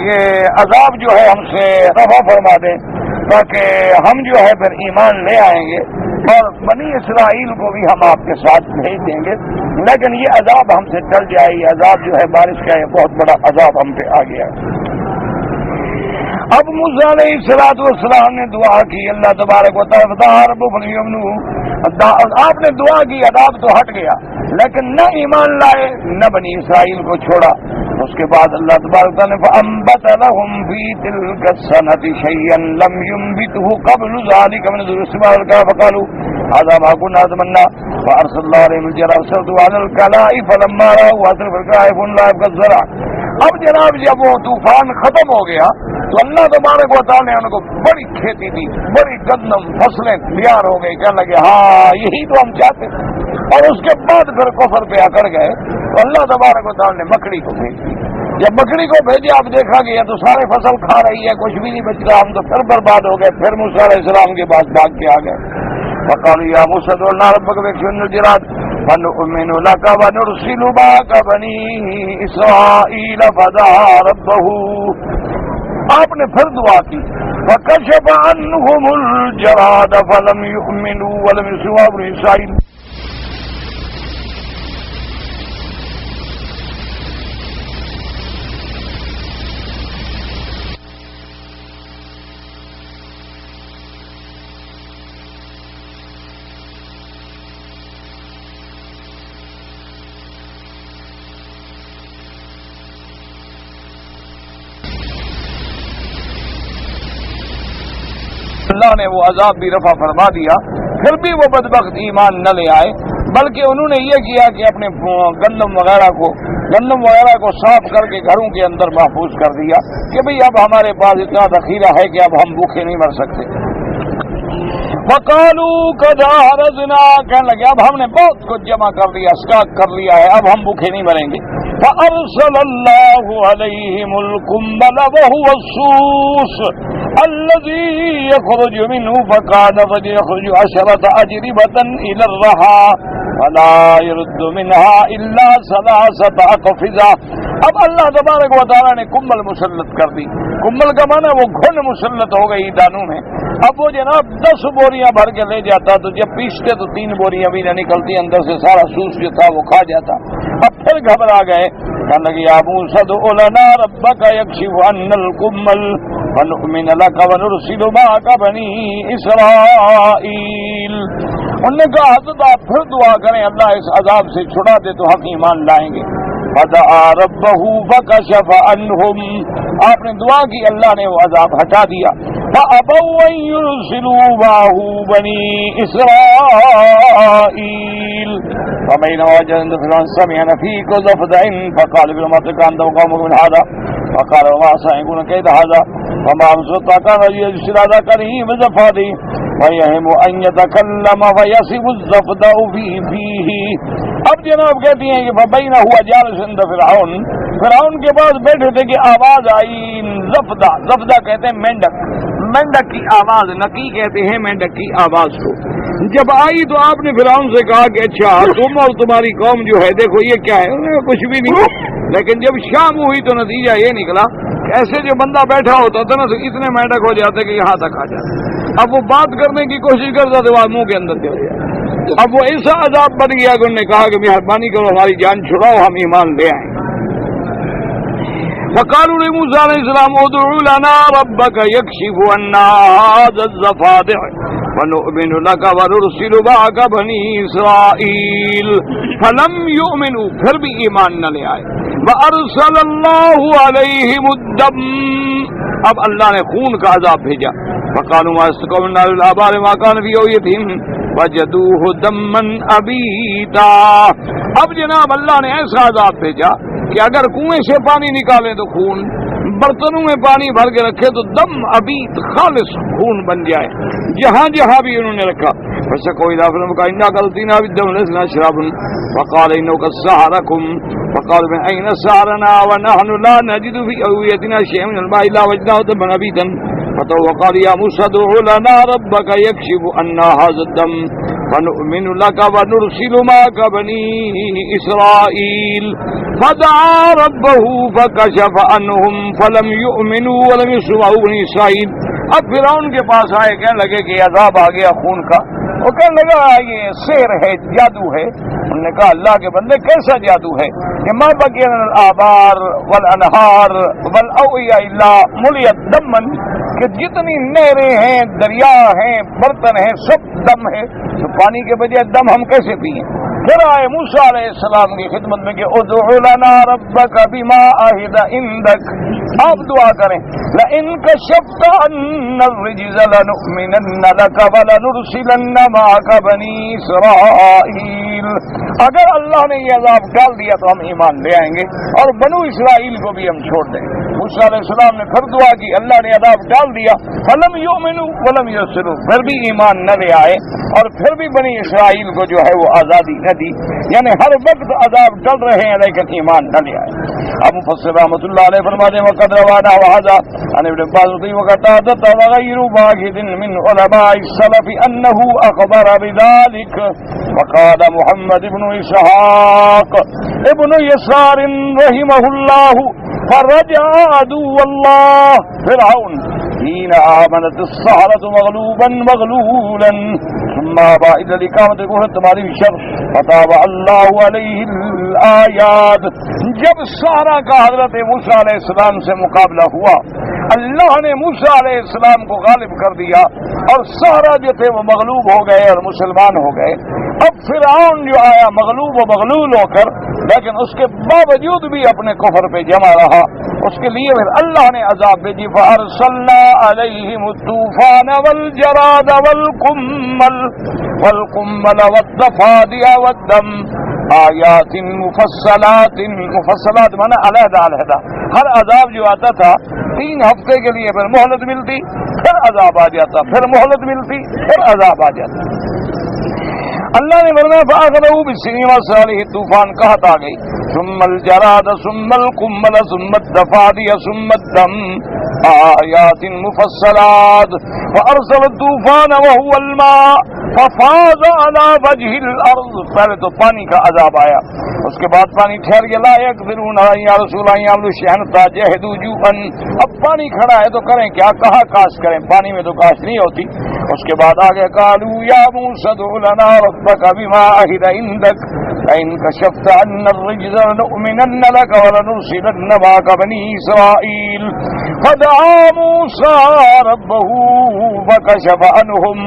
Speaker 1: یہ عذاب جو ہے ہم سے رفع فرما دیں. تاکہ ہم جو ہے پھر ایمان لے آئیں گے اور بنی اسرائیل کو بھی ہم آپ کے ساتھ بھیج دیں گے، لیکن یہ عذاب ہم سے ٹل جائے، یہ عذاب جو ہے بارش کا یہ بہت بڑا عذاب ہم پہ آ گیا۔ اب موسیٰ علیہ السلام نے دعا کی، اللہ تبارک و تعالیٰ آپ نے دعا کی، عذاب تو ہٹ گیا، لیکن نہ ایمان لائے نہ بنی اسرائیل کو چھوڑا۔ اس کے بعد اللہ تبارک و تعالیٰ نے فَأَنبَتَ لَهُمْ فِي تِلْكَ السَّنَةِ شَيْئًا لَمْ يُنبِتْهُ قَبْلُ ذَلِكَ مِنَ السِّمَاءِ فَقَالُوا هذا ما كنا نتمنى فأرسل الله عليهم الجراد فأرسلته على الكلائم فلما رأوا أترف الكلائم لا يبقى الزرع۔ اب جناب جب وہ طوفان ختم ہو گیا تو اللہ تبارک و تعالیٰ نے ان کو بڑی کھیتی دی، بڑی گندم فصلیں تیار ہو گئی، کہنے لگے ہاں یہی تو ہم چاہتے تھے۔ اور اس کے بعد پھر کفر پہ اکڑ گئے تو اللہ تبارک و تعالیٰ نے مکڑی کو بھیج دی۔ جب مکڑی کو بھیجے اب دیکھا گیا تو سارے فصل کھا رہی ہے، کچھ بھی نہیں بچ رہا، ہم تو پھر برباد ہو گئے۔ پھر موسیٰ علیہ السلام کے پاس بھاگ کے آ گئے، فقالوا يا موسى ادع لنا ربك فيكشف لنا الجراد فنؤمن لك ونرسل معك بني اسرائيل فدعا ربه۔ آپ نے پھر دعا کی، فكشف عنهم الجراد فلم يؤمنوا ولم يرسلوا بني اسرائيل۔ اللہ نے وہ عذاب بھی رفع فرما دیا، پھر بھی وہ بدبخت ایمان نہ لے آئے، بلکہ انہوں نے یہ کیا کہ اپنے گندم وغیرہ کو صاف کر کے گھروں کے اندر محفوظ کر دیا کہ بھئی اب ہمارے پاس اتنا ذخیرہ ہے کہ اب ہم بھوکے نہیں مر سکتے۔ وقالوا قد عرضنا، کہنے لگے اب ہم نے بہت کچھ جمع کر لیا، اسٹاک کر لیا ہے، اب ہم بھوکے نہیں مریں گے۔ فأرسل الله عليهم القنبل وهو الصوص الذي يخرج منه فكان يخرج 10 أجربة إلى الرحى ولا يرد منها إلا 3 أقفزة۔ اب اللہ تبارک و تعالیٰ نے کمبل مسلط کر دی، کمبل کا معنی وہ گھن مسلط ہو گئی دانوں میں۔ اب وہ جناب 10 بوریاں بھر کے لے جاتا تو جب پیستے تو 3 بوریاں بھی نہ نکلتی، اندر سے سارا سوس جو تھا وہ کھا جاتا۔ اب پھر گھبرا گئے، کہنے لگے یا موسیٰ ادع لنا ربک یکشف عنا الکمل ونؤمن لک ونرسل معک بنی اسرائیل۔ انہوں نے کہا حضرت آپ پھر دعا کریں اللہ اس عذاب سے چھڑا دے تو ہم ایمان لائیں گے۔ فدعا ربہ فکشف عنہم، آپ نے دعا کی اللہ نے وہ عذاب ہٹا دیا۔ فأبوا أن يرسلوا معه بني إسرائيل فبينما وجد فرعون سمع نفيق ضفدع فقال بما تكلم قومك من هذا فقال وما عسى أن يكون كيد هذا وما أبصرت كان يرسل هذا كريم ضفادع ويهم أن يتكلم فيصف الضفدع في فيه۔ اب جناب کہتی ہیں کہ فبینہ ہوا جالس عند فرعون، فرعون کے پاس بیٹھے تھے کہ آواز آئی ضفدع کہتے ہیں مینڈک کی آواز، نکی کہتے ہیں مینڈک کی آواز کو۔ جب آئی تو آپ نے فرعون سے کہا کہ اچھا تم اور تمہاری قوم جو ہے دیکھو یہ کیا ہے، انہوں نے کچھ بھی نہیں۔ لیکن جب شام ہوئی تو نتیجہ یہ نکلا کہ ایسے جو بندہ بیٹھا ہوتا تھا نا تو اتنے مینڈک ہو جاتے کہ یہاں تک آ جاتے، اب وہ بات کرنے کی کوشش کرتا تو وہ منہ کے اندر چلے جاتا۔ اب وہ ایسا عذاب بن گیا کہ انہوں نے کہا کہ مہربانی کرو ہماری جان چھڑاؤ، ہم ایمان لے آئیں۔ فقالوا لموسى عليه السلام ادع لنا ربك يكشف عنا هذا الضفادع ونؤمن لك ونرسل معك بني اسرائيل فلم يؤمنوا، پھر بھی ایمان نہ لے آئے۔ وارسل الله عليهم الدم، اب اللہ نے خون کا عذاب بھیجا۔ فقالوا ما استقوا من الآبار ما كان في أوعيتهم وجدوه دما ابیتا۔ اب جناب اللہ نے ایسا عذاب بھیجا کہ اگر کنویں سے پانی نکالیں تو خون، برتنوں میں پانی بھر کے رکھے تو دم ابیت خالص خون بن جائے، جہاں جہاں بھی انہوں نے رکھا۔ فشکوا الی فرعون انا غلطنا بالدم لسنا شراب فقال انه سحركم فقالوا من اين سحرنا ونحن لا نجد في اوعيتنا شيئا من الماء الا وجدناه دما ابيتا وقال يا موسى ادع لنا ربك يكشف عنا هذا الدم فنؤمن لك ونرسل معك بني إسرائيل فدعا ربه فكشف عنهم فلم يؤمنوا ولم يرسلوا بني إسرائيل۔ اب فرعون کے پاس آئے، کہنے لگے کہ عذاب آ گیا خون کا. وہ کہنے لگا یہ سحر ہے، جادو ہے. انہوں نے کہا اللہ کے بندے کیسا جادو ہے کہ ما بقین الآبار والانہار والاوعیہ الا ملیت دمن، کہ جتنی نہریں ہیں، دریا ہیں، برتن ہیں، سب دم ہے، تو پانی کے بجائے دم ہم کیسے پیئیں؟ پھر آئے موسیٰ علیہ السلام کی خدمت میں کہ ادع لنا ربک بما عہد عندک، آپ دعا کریں لئن کشفت عنا الرجز لنؤمنن لک ولنرسلن معک بنی اسرائیل. اگر اللہ نے یہ عذاب ڈال دیا تو ہم ایمان لے آئیں گے اور بنو اسرائیل کو بھی ہم چھوڑ دیں. موسیٰ علیہ السلام نے پھر دعا کی، اللہ نے عذاب ڈال دیا، فلم یؤمنوا ولم یرسلوا، پھر بھی ایمان نہ لے آئے اور پھر بھی بنی اسرائیل کو جو ہے وہ آزادی نہ دی. یعنی ہر وقت عذاب ڈل رہے ہیں لیکن ایمان نہ لے آئے. اب مفسر رحمۃ اللہ علیہ فرماتے ہیں وقد روانا وهذا عن ابن عباس وقتادة وغير واحد من علماء السلف انه اخبر بذلك. وقال محمد بن اسحاق ابن يسار رحمه الله فرجع عدو الله فرعون حين آمنت السحرة مغلوبا مغلولا ثم ابى الى الاقامة كفر تماری شر فتاب اللہ علیہ الآیات. جب سحرہ کا حضرت موسیٰ علیہ السلام سے مقابلہ ہوا، اللہ نے موسیٰ علیہ السلام کو غالب کر دیا اور سحرہ جو تھے وہ مغلوب ہو گئے اور مسلمان ہو گئے. اب فرعون جو آیا مغلوب و مغلول ہو کر، لیکن اس کے باوجود بھی اپنے کفر پہ جمع رہا. اس کے لیے پھر اللہ نے عذاب بھیجی فارسلنا علیہم الطوفان والجراد والقمل والضفادع والدم آیات مفصلات. مفصلات مانا علیحدہ علیحدہ. ہر عذاب جو آتا تھا 3 ہفتے کے لیے پھر مہلت ملتی، پھر عذاب آ جاتا، پھر مہلت ملتی، پھر عذاب آ جاتا. اللہ نے فرمایا فاخذوا بالسنین والصالح، طوفان قحط آ گئی، ثم الجراد ثم القمل ثم الضفادع ثم الدم آیات مفصلات فارسل الطوفان وهو الماء ففاض على وجه الارض. پہلے تو پانی کا عذاب آیا، اس کے بعد پانی ٹھہر گیا. لا يقدرون يا رسول الله يعملوا شيئا جاهدوا جوعا. اب پانی کھڑا ہے تو کریں کیا، کہاں کاشت کریں، پانی میں تو کاشت نہیں ہوتی. اس کے بعد آگے قالوا يا موسى ادع لنا ربك بما عهد عندك فإن كشفت عنا الرجز لنؤمنن لك ولنرسلن معك بني إسرائيل. فدعا موسى ربه فكشف عنهم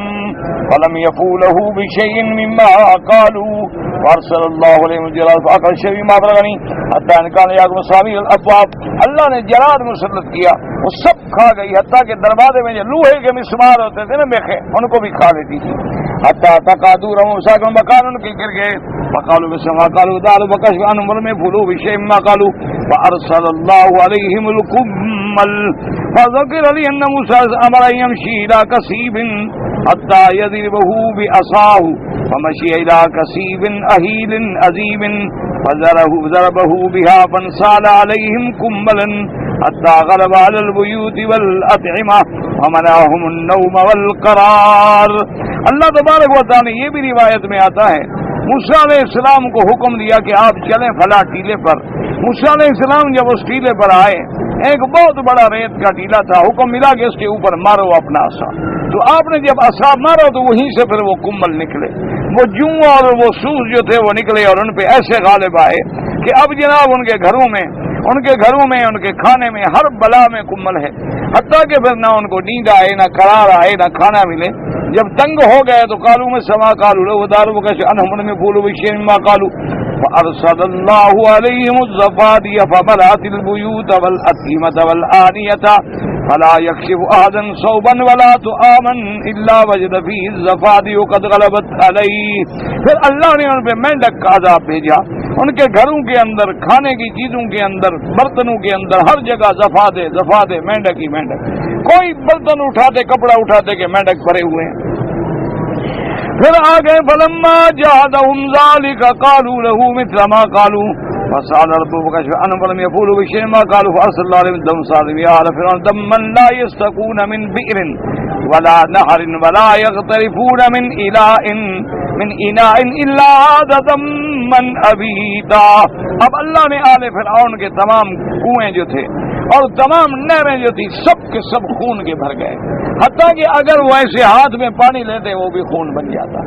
Speaker 1: فلم يفوا له بشيء مما قالوا وارسل الله عليهم الجراد فأكل الشيء ما بلغني حتى ان كان يأكل مصابيح الأبواب. اللہ نے جراد مسلط کیا، وہ سب کھا گئی، حتیٰ کہ دروازے میں جو لوہے کے مسمار ہوتے تھے نا میخیں، ان کو بھی کھا لیتی تھی. حتیٰ تقادور موسیٰ کے مکان ان کے گر گئے. فقالوا بسم ما قالوا داروا فكشف عنهم ولم يفوا بشيء مما قالوا فأرسل الله عليهم القمل. فذكر لي أن موسى أمر أن يمشي إلى كثيب حتى يضربه بعصاه فمشي إلى كثيب أهيل عظيم فضربه بها فانسال عليهم قملا حتى غلب على البيوت والأطعمة ومنعهم النوم والقرار. اللہ تبارک و تعالی یہ بھی روایت میں آتا ہے موسیٰ علیہ السلام کو حکم دیا کہ آپ چلیں فلاں ٹیلے پر. موسیٰ علیہ السلام جب اس ٹیلے پر آئے، ایک بہت بڑا ریت کا ٹیلا تھا، حکم ملا کہ اس کے اوپر مارو اپنا عصا. تو آپ نے جب عصا مارا تو وہیں سے پھر وہ کمبل نکلے، وہ جوں اور وہ سوز جو تھے وہ نکلے اور ان پہ ایسے غالب آئے کہ اب جناب ان کے گھروں میں ان کے کھانے میں ہر بلا میں کمبل ہے، حتیٰ کہ پھر نہ ان کو نیند آئے، نہ قرار آئے، نہ کھانا ملے. جب تنگ ہو گئے تو قالوا میں سما قالوا لو داروا وكشف عنهم من يقولوا بشيء مما قالوا فأرسل الله عليهم الضفادع فملأت البيوت والأطعمة والآنية فلا يكشف أحدا صوبا ولا طعاما إلا وجد فيه الضفادع قد غلبت عليه. پھر اللہ نے ان پہ مینڈک کا عذاب بھیجا، ان کے گھروں کے اندر، کھانے کی چیزوں کے اندر، برتنوں کے اندر، ہر جگہ زفادے مینڈک ہی مینڈک. کوئی برتن اٹھاتے، کپڑا اٹھاتے کہ مینڈک بھرے ہوئے ہیں. پھر آگے فلما جاءهم ذلك قالوا له مثل ما قالوا فسأل ربه فكشف عنهم فلم يفوا بشيء ما قالوا فأرسل الله عليهم دما صالبا على فرعون دما لا يستقون من بئر ولا نهر ولا يغترفون من إناء إلا عاد دما أبيتا. اب اللہ نے آل فرعون کے تمام کنویں جو تھے اور تمام نہریں جو تھی سب کے سب خون کے بھر گئے، حتیٰ کہ اگر وہ ایسے ہاتھ میں پانی لیتے وہ بھی خون بن جاتا۔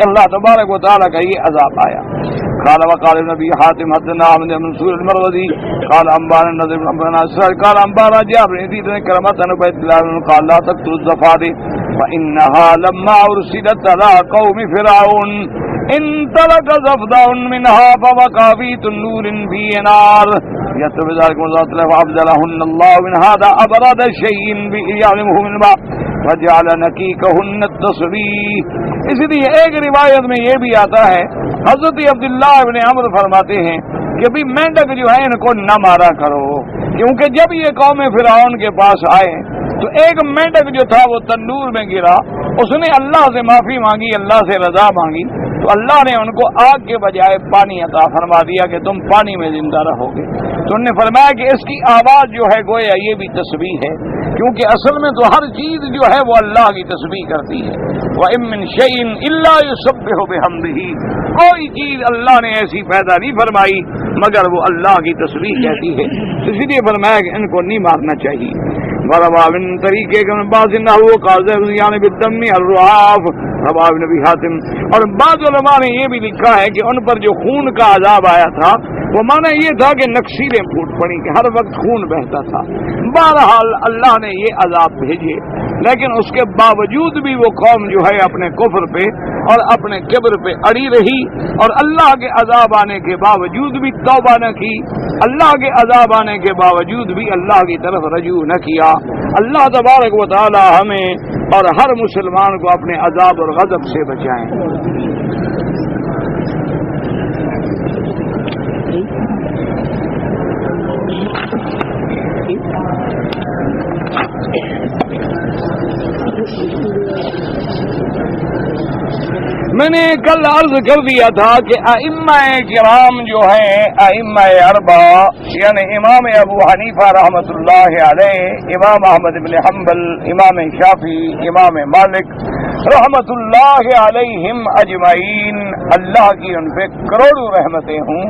Speaker 1: اللہ تبارک و تعالیٰ کا یہ عذاب آیا۔ قال وقال نبی حاتم حدثنا احمد بن منصور المروزی قال انبانا نضر بن انبانا اسرائیل قال انبانا جابر بن کرمۃ عن عبید اللہ قال لا تقتلوا الضفادع فانها لما ارسلت على قوم فرعون انطلق ضفدع منها فوقع في تنور فيه نار يتبع ذلك مزات فأبدلهن الله من هذا أبرد شيء يعلمه من الماء فجعل نكيكهن التصبيح۔ اس لیے ایک روایت میں یہ بھی آتا ہے، حضرت عبداللہ ابن عمر فرماتے ہیں کہ بھی مینڈک جو ہے ان کو نہ مارا کرو، کیونکہ جب یہ قوم فرعون کے پاس آئے تو ایک مینڈک جو تھا وہ تندور میں گرا، اس نے اللہ سے معافی مانگی، اللہ سے رضا مانگی، تو اللہ نے ان کو آگ کے بجائے پانی عطا فرما دیا کہ تم پانی میں زندہ رہو گے۔ تو انہوں نے فرمایا کہ اس کی آواز جو ہے گویا یہ بھی تسبیح ہے، کیونکہ اصل میں تو ہر چیز جو ہے وہ اللہ کی تسبیح کرتی ہے۔ وَإِن مِّن شَيْءٍ إِلَّا يُسَبِّحُ بِحَمْدِهِ، کوئی چیز اللہ نے ایسی پیدا نہیں فرمائی مگر وہ اللہ کی تسبیح کہتی ہے، اس لیے فرمایا کہ ان کو نہیں مارنا چاہیے۔ وروا من طریقے کے بعض نحو قاضی یعنی بالدم الرعاف روا نبی حاتم، اور بعض علماء نے یہ بھی لکھا ہے کہ ان پر جو خون کا عذاب آیا تھا وہ معنی یہ تھا کہ نقشیلیں پھوٹ پڑی کہ ہر وقت خون بہتا تھا۔ بہرحال اللہ نے یہ عذاب بھیجے، لیکن اس کے باوجود بھی وہ قوم جو ہے اپنے کفر پہ اور اپنے کبر پہ اڑی رہی، اور اللہ کے عذاب آنے کے باوجود بھی توبہ نہ کی، اللہ کے عذاب آنے کے باوجود بھی اللہ کی طرف رجوع نہ کیا۔ اللہ تبارک و تعالی ہمیں اور ہر مسلمان کو اپنے عذاب اور غضب سے بچائیں۔ میں نے کل عرض کر دیا تھا کہ ائمہ کرام جو ہیں، ائمہ اربعہ یعنی امام ابو حنیفہ رحمۃ اللہ علیہ، امام احمد بن حنبل، امام شافعی، امام مالک رحمۃ اللہ علیہم اجمعین، اللہ کی ان پہ کروڑوں رحمتیں ہوں،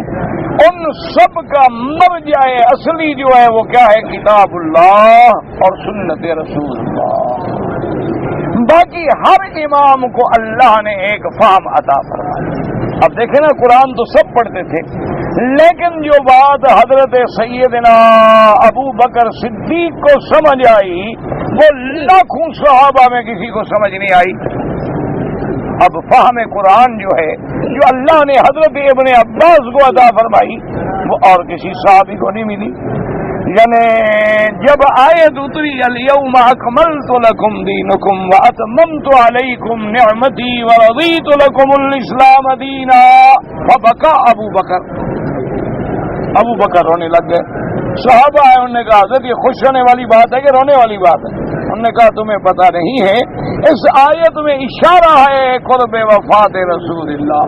Speaker 1: ان سب کا مرجع اصلی جو ہے وہ کیا ہے؟ کتاب اللہ اور سنت رسول اللہ۔ باقی ہر امام کو اللہ نے ایک فہم عطا فرمایا۔ اب دیکھیں نا، قرآن تو سب پڑھتے تھے، لیکن جو بات حضرت سیدنا ابو بکر صدیق کو سمجھ آئی وہ لاکھوں صحابہ میں کسی کو سمجھ نہیں آئی۔ اب فہم قرآن جو ہے جو اللہ نے حضرت ابن عباس کو عطا فرمائی وہ اور کسی صحابی کو نہیں ملی۔ یعنی جب آیت اتری الیوم اکملت لکم دینکم واتممت علیکم نعمتی ورضیت لکم الاسلام دینا، فبکا ابو بکر رونے لگ گئے۔ صحابہ آئے، انہوں نے کہا حضرت یہ خوش ہونے والی بات ہے کہ رونے والی بات ہے؟ انہوں نے کہا تمہیں پتہ نہیں ہے، اس آیت میں اشارہ ہے قرب وفات رسول اللہ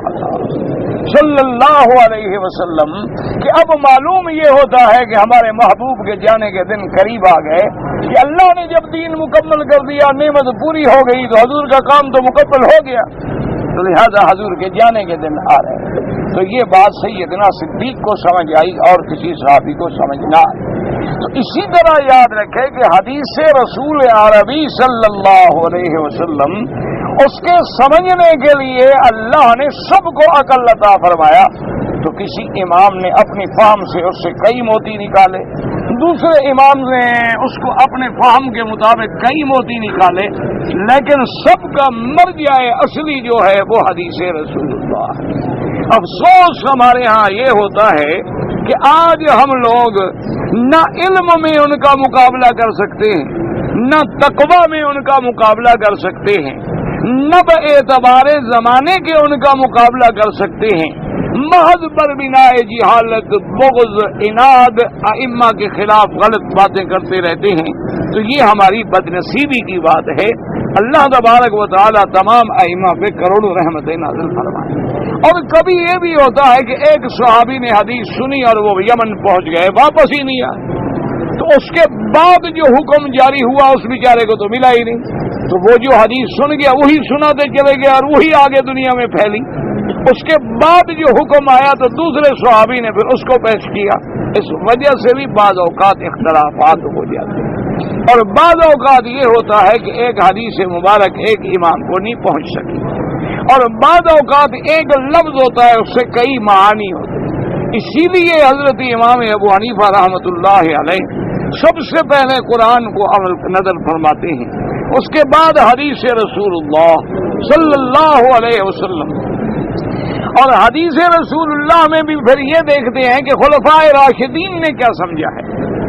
Speaker 1: صلی اللہ علیہ وسلم کہ اب معلوم یہ ہوتا ہے کہ ہمارے محبوب کے جانے کے دن قریب آ گئے، کہ اللہ نے جب دین مکمل کر دیا، نعمت پوری ہو گئی تو حضور کا کام تو مکمل ہو گیا، تو لہذا حضور کے جانے کے دن آ رہے ہیں۔ تو یہ بات سیدنا صدیق کو سمجھ آئی اور کسی صحابی کو سمجھ نہ آئی۔ تو اسی طرح یاد رکھے کہ حدیث رسول عربی صلی اللہ علیہ وسلم اس کے سمجھنے کے لیے اللہ نے سب کو عقل عطا فرمایا۔ تو کسی امام نے اپنی فہم سے اس سے کئی موتی نکالے، دوسرے امام نے اس کو اپنے فہم کے مطابق کئی موتی نکالے، لیکن سب کا مرجع اصلی جو ہے وہ حدیث رسول اللہ ہے۔ افسوس ہمارے ہاں یہ ہوتا ہے کہ آج ہم لوگ نہ علم میں ان کا مقابلہ کر سکتے ہیں، نہ تقوی میں ان کا مقابلہ کر سکتے ہیں، نہ باعتبار زمانے کے ان کا مقابلہ کر سکتے ہیں، محض پر بنا جہالت، بغض، عناد ائمہ کے خلاف غلط باتیں کرتے رہتے ہیں۔ تو یہ ہماری بدنصیبی کی بات ہے۔ اللہ تبارک و تعالی تمام ائمہ پہ کروڑوں رحمتیں نازل فرمائے۔ اور کبھی یہ بھی ہوتا ہے کہ ایک صحابی نے حدیث سنی اور وہ یمن پہنچ گئے، واپس ہی نہیں آئے، تو اس کے بعد جو حکم جاری ہوا اس بیچارے کو تو ملا ہی نہیں، تو وہ جو حدیث سن گیا وہی سناتے چلے گئے اور وہی آگے دنیا میں پھیلی۔ اس کے بعد جو حکم آیا تو دوسرے صحابی نے پھر اس کو پیش کیا، اس وجہ سے بھی بعض اوقات اختلافات ہو جاتے ہیں، اور بعض اوقات یہ ہوتا ہے کہ ایک حدیث مبارک ایک امام کو نہیں پہنچ سکی، اور بعض اوقات ایک لفظ ہوتا ہے اس سے کئی معانی ہوتے ہیں۔ اسی لیے حضرت امام ابو حنیفہ رحمۃ اللہ علیہ سب سے پہلے قرآن کو عمل نظر فرماتے ہیں، اس کے بعد حدیث رسول اللہ صلی اللہ علیہ وسلم، اور حدیث رسول اللہ میں بھی پھر یہ دیکھتے ہیں کہ خلفائے راشدین نے کیا سمجھا ہے،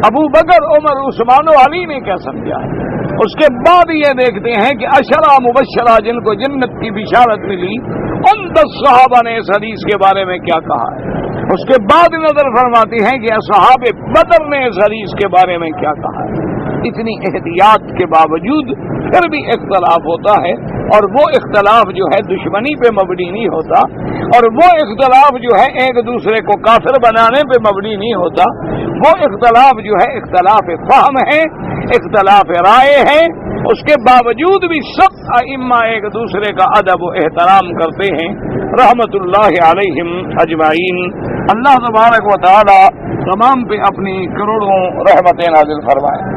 Speaker 1: ابو بکر، عمر، عثمان و علی نے کیا سمجھا ہے۔ اس کے بعد یہ دیکھتے ہیں کہ عشرہ مبشرہ جن کو جنت کی بشارت ملی، ان 10 صحابہ نے اس حدیث کے بارے میں کیا کہا ہے۔ اس کے بعد نظر فرماتی ہیں کہ اصحاب بدر نے اس حدیث کے بارے میں کیا کہا ہے۔ اتنی احتیاط کے باوجود پھر بھی اختلاف ہوتا ہے، اور وہ اختلاف جو ہے دشمنی پہ مبنی نہیں ہوتا، اور وہ اختلاف جو ہے ایک دوسرے کو کافر بنانے پہ مبنی نہیں ہوتا، وہ اختلاف جو ہے اختلاف فہم ہے، اختلاف رائے ہے۔ اس کے باوجود بھی سب ائمہ ایک دوسرے کا ادب و احترام کرتے ہیں رحمت اللہ علیہم اجمعین۔ اللہ تبارک و تعالی تمام پہ اپنی کروڑوں رحمتیں نازل فرمائے۔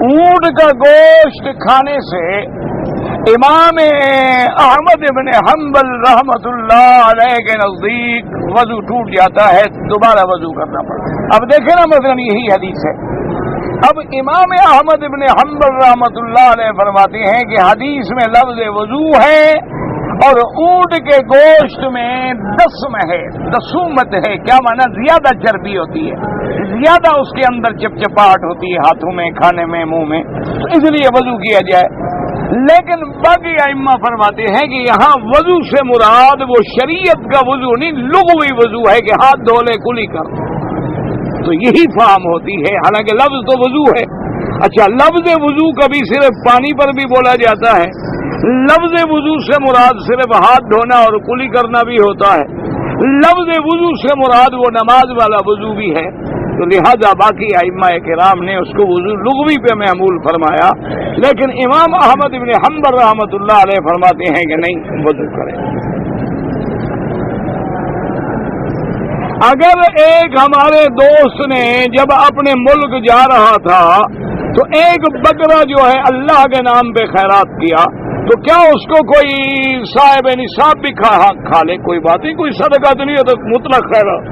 Speaker 1: اونٹ کا گوشت کھانے سے امام احمد ابن حنبل رحمت اللہ علیہ کے نزدیک وضو ٹوٹ جاتا ہے، دوبارہ وضو کرنا پڑتا ہے۔ اب دیکھیں نا، مثلا یہی حدیث ہے۔ اب امام احمد ابن حنبل رحمت اللہ علیہ فرماتے ہیں کہ حدیث میں لفظ وضو ہے، اور اونٹ کے گوشت میں دسم ہے، دسومت ہے، کیا معنی؟ زیادہ چربی ہوتی ہے، زیادہ اس کے اندر چپچپاہٹ ہوتی ہے ہاتھوں میں، کھانے میں، منہ میں، تو اس لیے وضو کیا جائے۔ لیکن باقی ائمہ فرماتے ہیں کہ یہاں وضو سے مراد وہ شریعت کا وضو نہیں، لغوی وضو ہے کہ ہاتھ دھو لے کلی کر، تو یہی فہم ہوتی ہے، حالانکہ لفظ تو وضو ہے۔ اچھا، لفظ وضو کبھی صرف پانی پر بھی بولا جاتا ہے، لفظ وضو سے مراد صرف ہاتھ دھونا اور کلی کرنا بھی ہوتا ہے، لفظ وضو سے مراد وہ نماز والا وضو بھی ہے، تو لہذا باقی ائمہ کرام نے اس کو وضو لغوی پہ محمول فرمایا، لیکن امام احمد بن حنبل رحمۃ اللہ علیہ فرماتے ہیں کہ نہیں، وضو کریں۔ اگر ایک ہمارے دوست نے جب اپنے ملک جا رہا تھا تو ایک بکرا جو ہے اللہ کے نام پہ خیرات کیا، تو کیا اس کو کوئی صاحب نصاب بھی کھا لے؟ کوئی بات نہیں، کوئی صدقہ تو نہیں ہے، تو مطلق خیرات۔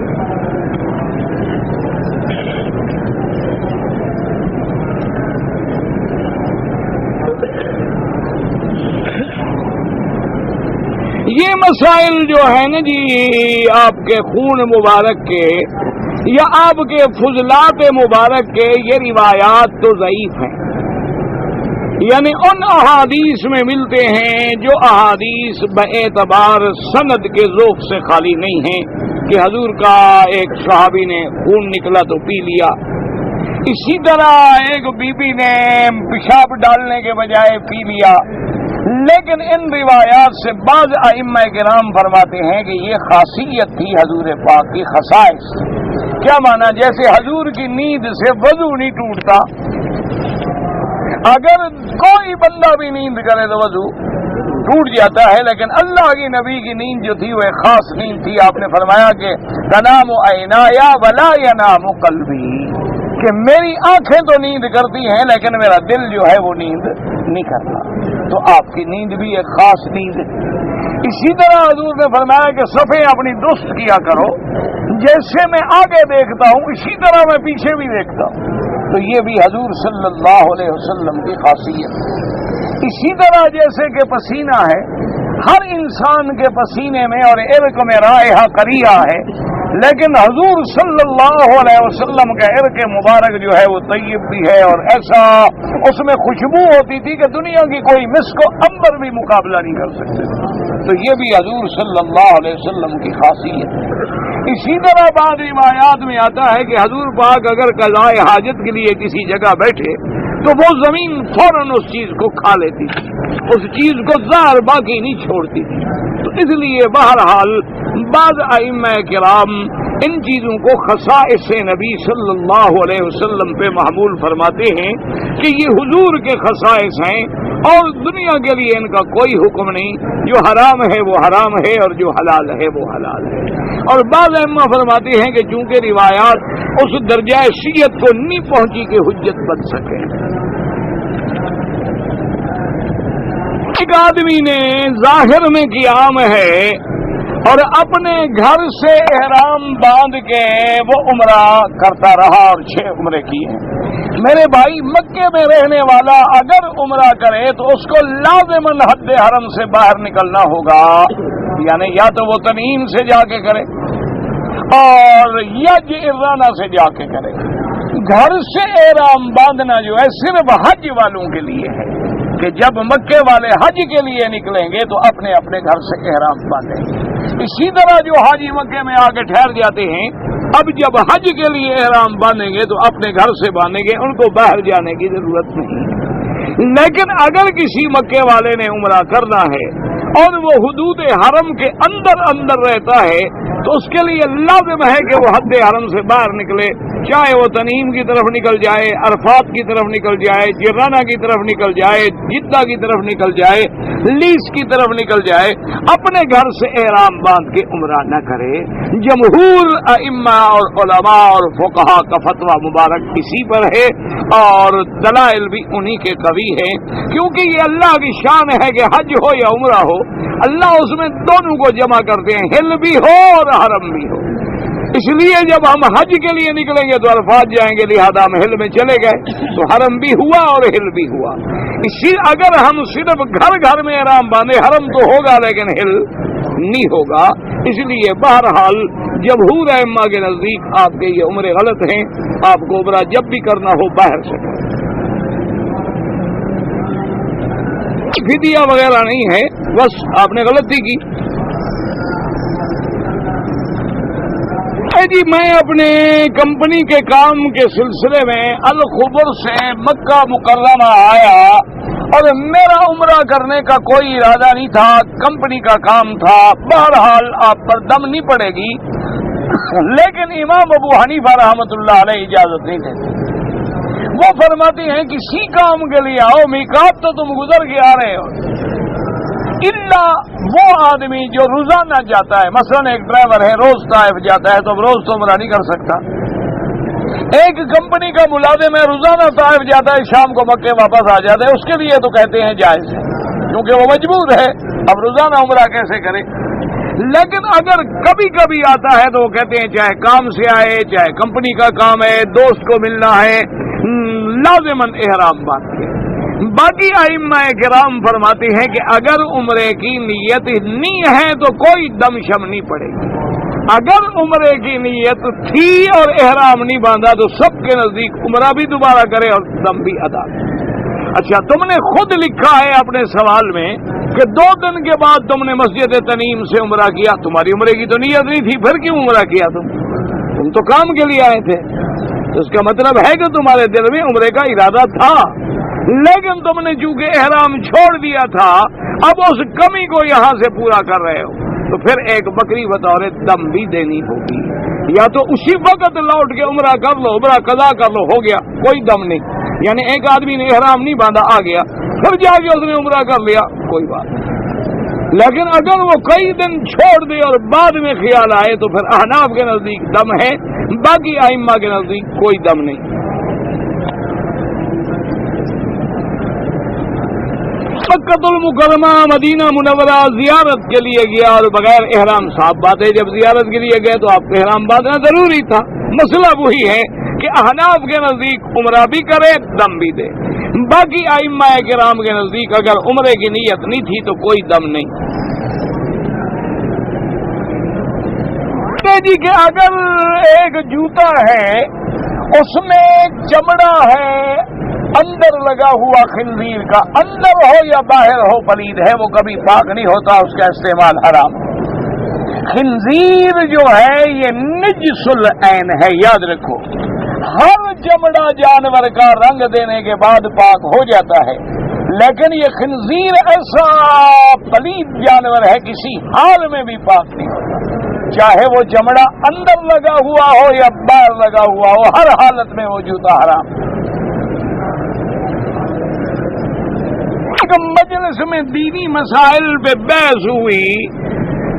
Speaker 1: یہ مسائل جو ہے نا جی، آپ کے خون مبارک کے یا آپ کے فضلات مبارک کے، یہ روایات تو ضعیف ہیں، یعنی ان احادیث میں ملتے ہیں جو احادیث باعتبار سند کے ذوق سے خالی نہیں ہیں، کہ حضور کا ایک صحابی نے خون نکلا تو پی لیا، اسی طرح ایک بی بی نے پیشاب ڈالنے کے بجائے پی لیا۔ لیکن ان روایات سے بعض ائمہ کرام فرماتے ہیں کہ یہ خاصیت تھی حضور پاک کی، خصائص۔ کیا معنی؟ جیسے حضور کی نیند سے وضو نہیں ٹوٹتا، اگر کوئی بندہ بھی نیند کرے تو وضو ٹوٹ جاتا ہے، لیکن اللہ کی نبی کی نیند جو تھی وہ ایک خاص نیند تھی۔ آپ نے فرمایا کہ تنام عینایا ولا ینام قلبی، کہ میری آنکھیں تو نیند کرتی ہیں لیکن میرا دل جو ہے وہ نیند نہیں کرتا، تو آپ کی نیند بھی ایک خاص نیند ہے۔ اسی طرح حضور نے فرمایا کہ صفیں اپنی درست کیا کرو، جیسے میں آگے دیکھتا ہوں اسی طرح میں پیچھے بھی دیکھتا ہوں، تو یہ بھی حضور صلی اللہ علیہ وسلم کی خاصیت۔ اسی طرح جیسے کہ پسینہ ہے، ہر انسان کے پسینے میں اور عرق میں رائحہ قریہ ہے، لیکن حضور صلی اللہ علیہ وسلم کا عرق مبارک جو ہے وہ طیب بھی ہے، اور ایسا اس میں خوشبو ہوتی تھی کہ دنیا کی کوئی مسک و عنبر بھی مقابلہ نہیں کر سکتے، تو یہ بھی حضور صلی اللہ علیہ وسلم کی خاصیت ہے۔ اسی طرح بعض روایات میں آتا ہے کہ حضور پاک اگر قضاء حاجت کے لیے کسی جگہ بیٹھے تو وہ زمین فوراً اس چیز کو کھا لیتی تھی، اس چیز کو زہر باقی نہیں چھوڑتی تھی۔ تو اس لیے بہرحال بعض ائمہ کرام ان چیزوں کو خصائص نبی صلی اللہ علیہ وسلم پہ محمول فرماتے ہیں کہ یہ حضور کے خصائص ہیں اور دنیا کے لیے ان کا کوئی حکم نہیں، جو حرام ہے وہ حرام ہے اور جو حلال ہے وہ حلال ہے۔ اور بعض ائمہ فرماتے ہیں کہ چونکہ روایات اس درجہ شیعت کو نہیں پہنچی کہ حجت بن سکے۔ ایک آدمی نے ظاہر میں قیام ہے اور اپنے گھر سے احرام باندھ کے وہ عمرہ کرتا رہا اور 6 عمرے کیے ہیں۔ میرے بھائی، مکے میں رہنے والا اگر عمرہ کرے تو اس کو لازماً حد حرم سے باہر نکلنا ہوگا، یعنی یا تو وہ تنعیم سے جا کے کرے اور یا جعرانہ سے جا کے کرے۔ گھر سے احرام باندھنا جو ہے صرف حج والوں کے لیے ہے کہ جب مکے والے حج کے لیے نکلیں گے تو اپنے اپنے گھر سے احرام باندھیں گے۔ اسی طرح جو حاجی مکے میں آ کے ٹھہر جاتے ہیں، اب جب حج کے لیے احرام باندھیں گے تو اپنے گھر سے باندھیں گے، ان کو باہر جانے کی ضرورت نہیں۔ لیکن اگر کسی مکے والے نے عمرہ کرنا ہے اور وہ حدود حرم کے اندر رہتا ہے تو اس کے لیے لازم ہے کہ وہ حد حرم سے باہر نکلے، چاہے وہ تنعیم کی طرف نکل جائے، عرفات کی طرف نکل جائے، جعرانہ کی طرف نکل جائے، جدہ کی طرف نکل جائے، لیس کی طرف نکل جائے، اپنے گھر سے احرام باندھ کے عمرہ نہ کرے۔ جمہور ائمہ اور علماء اور فقہا کا فتویٰ مبارک اسی پر ہے اور دلائل بھی انہی کے قوی ہیں، کیونکہ یہ اللہ کی شان ہے کہ حج ہو یا عمرہ ہو، اللہ اس میں دونوں کو جمع کرتے ہیں، ہل بھی ہو اور حرم بھی ہو۔ اس لیے جب ہم حج کے لیے نکلیں گے تو عرفات جائیں گے، لہذا ہم ہل میں چلے گئے تو حرم بھی ہوا اور ہل بھی ہوا۔ اسی اگر ہم صرف گھر میں احرام باندھے، حرم تو ہوگا لیکن ہل نہیں ہوگا۔ اس لیے بہرحال جمہور ائمہ کے نزدیک آپ کے یہ عمرے غلط ہیں، آپ کو عمرہ جب بھی کرنا ہو باہر سے کریں۔ فدیہ وغیرہ نہیں ہے، بس آپ نے غلطی کی۔ جی میں اپنے کمپنی کے کام کے سلسلے میں الخبر سے مکہ مکرمہ آیا اور میرا عمرہ کرنے کا کوئی ارادہ نہیں تھا، کمپنی کا کام تھا۔ بہرحال آپ پر دم نہیں پڑے گی، لیکن امام ابو حنیفہ رحمۃ اللہ علیہ اجازت نہیں دیتے۔ وہ فرماتے ہیں کسی کام کے لیے آؤ، میقات تو تم گزر کے آ رہے ہو، الا وہ آدمی جو روزانہ جاتا ہے، مثلا ایک ڈرائیور ہے روز طائف جاتا ہے تو روز تو عمرہ نہیں کر سکتا۔ ایک کمپنی کا ملازم ہے روزانہ طائف جاتا ہے، شام کو مکے واپس آ جاتا ہے، اس کے لیے تو کہتے ہیں جائز ہے کیونکہ وہ مجبور ہے، اب روزانہ عمرہ کیسے کرے۔ لیکن اگر کبھی کبھی آتا ہے تو وہ کہتے ہیں چاہے کام سے آئے، چاہے کمپنی کا کام ہے، دوست کو ملنا ہے، لازماً احرام باندھ کے۔ باقی ائمہ کرام فرماتے ہیں کہ اگر عمرے کی نیت نہیں ہے تو کوئی دم شم نہیں پڑے گی۔ اگر عمرے کی نیت تھی اور احرام نہیں باندھا تو سب کے نزدیک عمرہ بھی دوبارہ کرے اور دم بھی ادا کرے۔ اچھا، تم نے خود لکھا ہے اپنے سوال میں کہ 2 دن کے بعد تم نے مسجد تنعیم سے عمرہ کیا، تمہاری عمرے کی تو نیت نہیں تھی، پھر کیوں عمرہ کیا؟ تم تو کام کے لیے آئے تھے، تو اس کا مطلب ہے کہ تمہارے دل میں عمرے کا ارادہ تھا، لیکن تم نے چونکہ احرام چھوڑ دیا تھا، اب اس کمی کو یہاں سے پورا کر رہے ہو، تو پھر ایک بکری بطور دم بھی دینی ہوگی، یا تو اسی وقت لوٹ کے عمرہ کر لو، عمرہ قضا کر لو، ہو گیا کوئی دم نہیں۔ یعنی ایک آدمی نے احرام نہیں باندھا، آ گیا، پھر جا کے اس نے عمرہ کر لیا، کوئی بات نہیں۔ لیکن اگر وہ کئی دن چھوڑ دے اور بعد میں خیال آئے تو پھر احناف کے نزدیک دم ہے، باقی ائمہ کے نزدیک کوئی دم نہیں۔ مکہ المکرمہ مدینہ منورہ زیارت کے لیے گیا اور بغیر احرام، صاف بات ہے جب زیارت کے لیے گئے تو آپ کو احرام باندھنا ضروری تھا۔ مسئلہ وہی ہے کہ احناف کے نزدیک عمرہ بھی کرے، دم بھی دے، باقی ائمہ کرام کے نزدیک اگر عمرے کی نیت نہیں تھی تو کوئی دم نہیں۔ جی کہ اگر ایک جوتا ہے اس میں چمڑا ہے اندر لگا ہوا خنزیر کا، اندر ہو یا باہر ہو پلید ہے، وہ کبھی پاک نہیں ہوتا، اس کا استعمال حرام۔ خنزیر جو ہے یہ نجس العین ہے، یاد رکھو، ہر چمڑا جانور کا رنگ دینے کے بعد پاک ہو جاتا ہے، لیکن یہ خنزیر ایسا پلید جانور ہے کسی حال میں بھی پاک نہیں ہوتا۔ چاہے وہ چمڑا اندر لگا ہوا ہو یا باہر لگا ہوا ہو، ہر حالت میں وہ جوتا حرام۔ ایک مجلس میں دینی مسائل پہ بحث ہوئی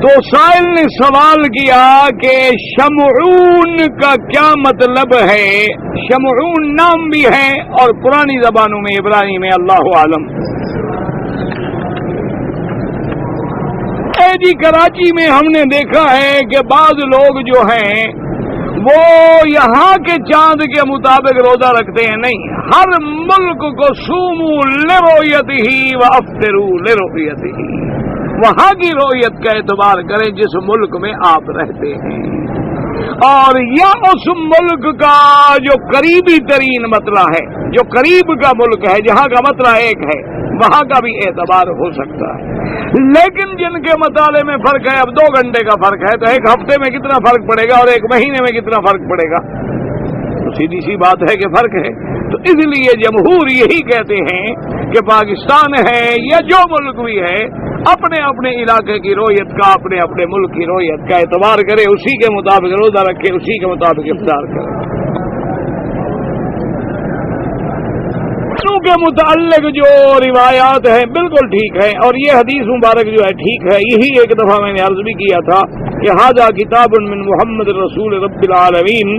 Speaker 1: تو سائل نے سوال کیا کہ شمعون کا کیا مطلب ہے؟ شمعون نام بھی ہے اور پرانی زبانوں میں عبرانی میں اللہ عالم۔ جی کراچی میں ہم نے دیکھا ہے کہ بعض لوگ جو ہیں وہ یہاں کے چاند کے مطابق روزہ رکھتے ہیں، نہیں، ہر ملک کو صوموا لرؤیتہ وافطروا لرؤیتہ، وہاں کی رؤیت کا اعتبار کریں جس ملک میں آپ رہتے ہیں، اور یا اس ملک کا جو قریبی ترین مطلع ہے، جو قریب کا ملک ہے جہاں کا مطلع ایک ہے وہاں کا بھی اعتبار ہو سکتا ہے۔ لیکن جن کے مطالعے میں فرق ہے، اب 2 گھنٹے کا فرق ہے تو ایک ہفتے میں کتنا فرق پڑے گا اور ایک مہینے میں کتنا فرق پڑے گا؟ تو سیدھی سی بات ہے کہ فرق ہے۔ تو اس لیے جمہور یہی کہتے ہیں کہ پاکستان ہے یا جو ملک بھی ہے اپنے اپنے علاقے کی رویت کا، اپنے اپنے ملک کی رویت کا اعتبار کرے، اسی کے مطابق روزہ رکھے، اسی کے مطابق افطار کرے۔ کے متعلق جو روایات ہیں بالکل ٹھیک ہے، اور یہ حدیث مبارک جو ہے ٹھیک ہے۔ یہی ایک دفعہ میں نے عرض بھی کیا تھا کہ ھذا کتاب من محمد رسول رب العالمین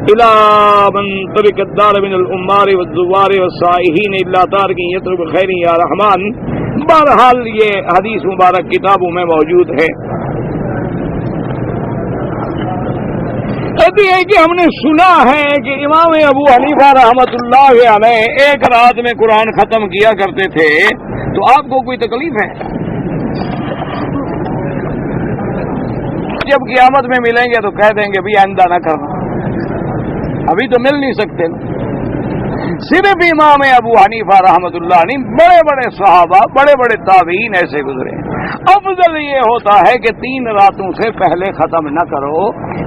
Speaker 1: الى من ترک الدار من الامار والزوار والسائحین الا تارک یترک خیر یا رحمان۔ بہرحال یہ حدیث مبارک کتابوں میں موجود ہے۔ کہتی ہے کہ ہم نے سنا ہے کہ امام ابو حنیفہ رحمۃ اللہ علیہ ایک رات میں قرآن ختم کیا کرتے تھے، تو آپ کو کوئی تکلیف ہے؟ جب قیامت میں ملیں گے تو کہہ دیں گے بھی آئندہ نہ کرنا، ابھی تو مل نہیں سکتے۔ صرف امام ابو حنیفہ رحمۃ اللہ نہیں، بڑے بڑے صحابہ، بڑے بڑے تابعین ایسے گزرے۔ افضل یہ ہوتا ہے کہ 3 راتوں سے پہلے ختم نہ کرو،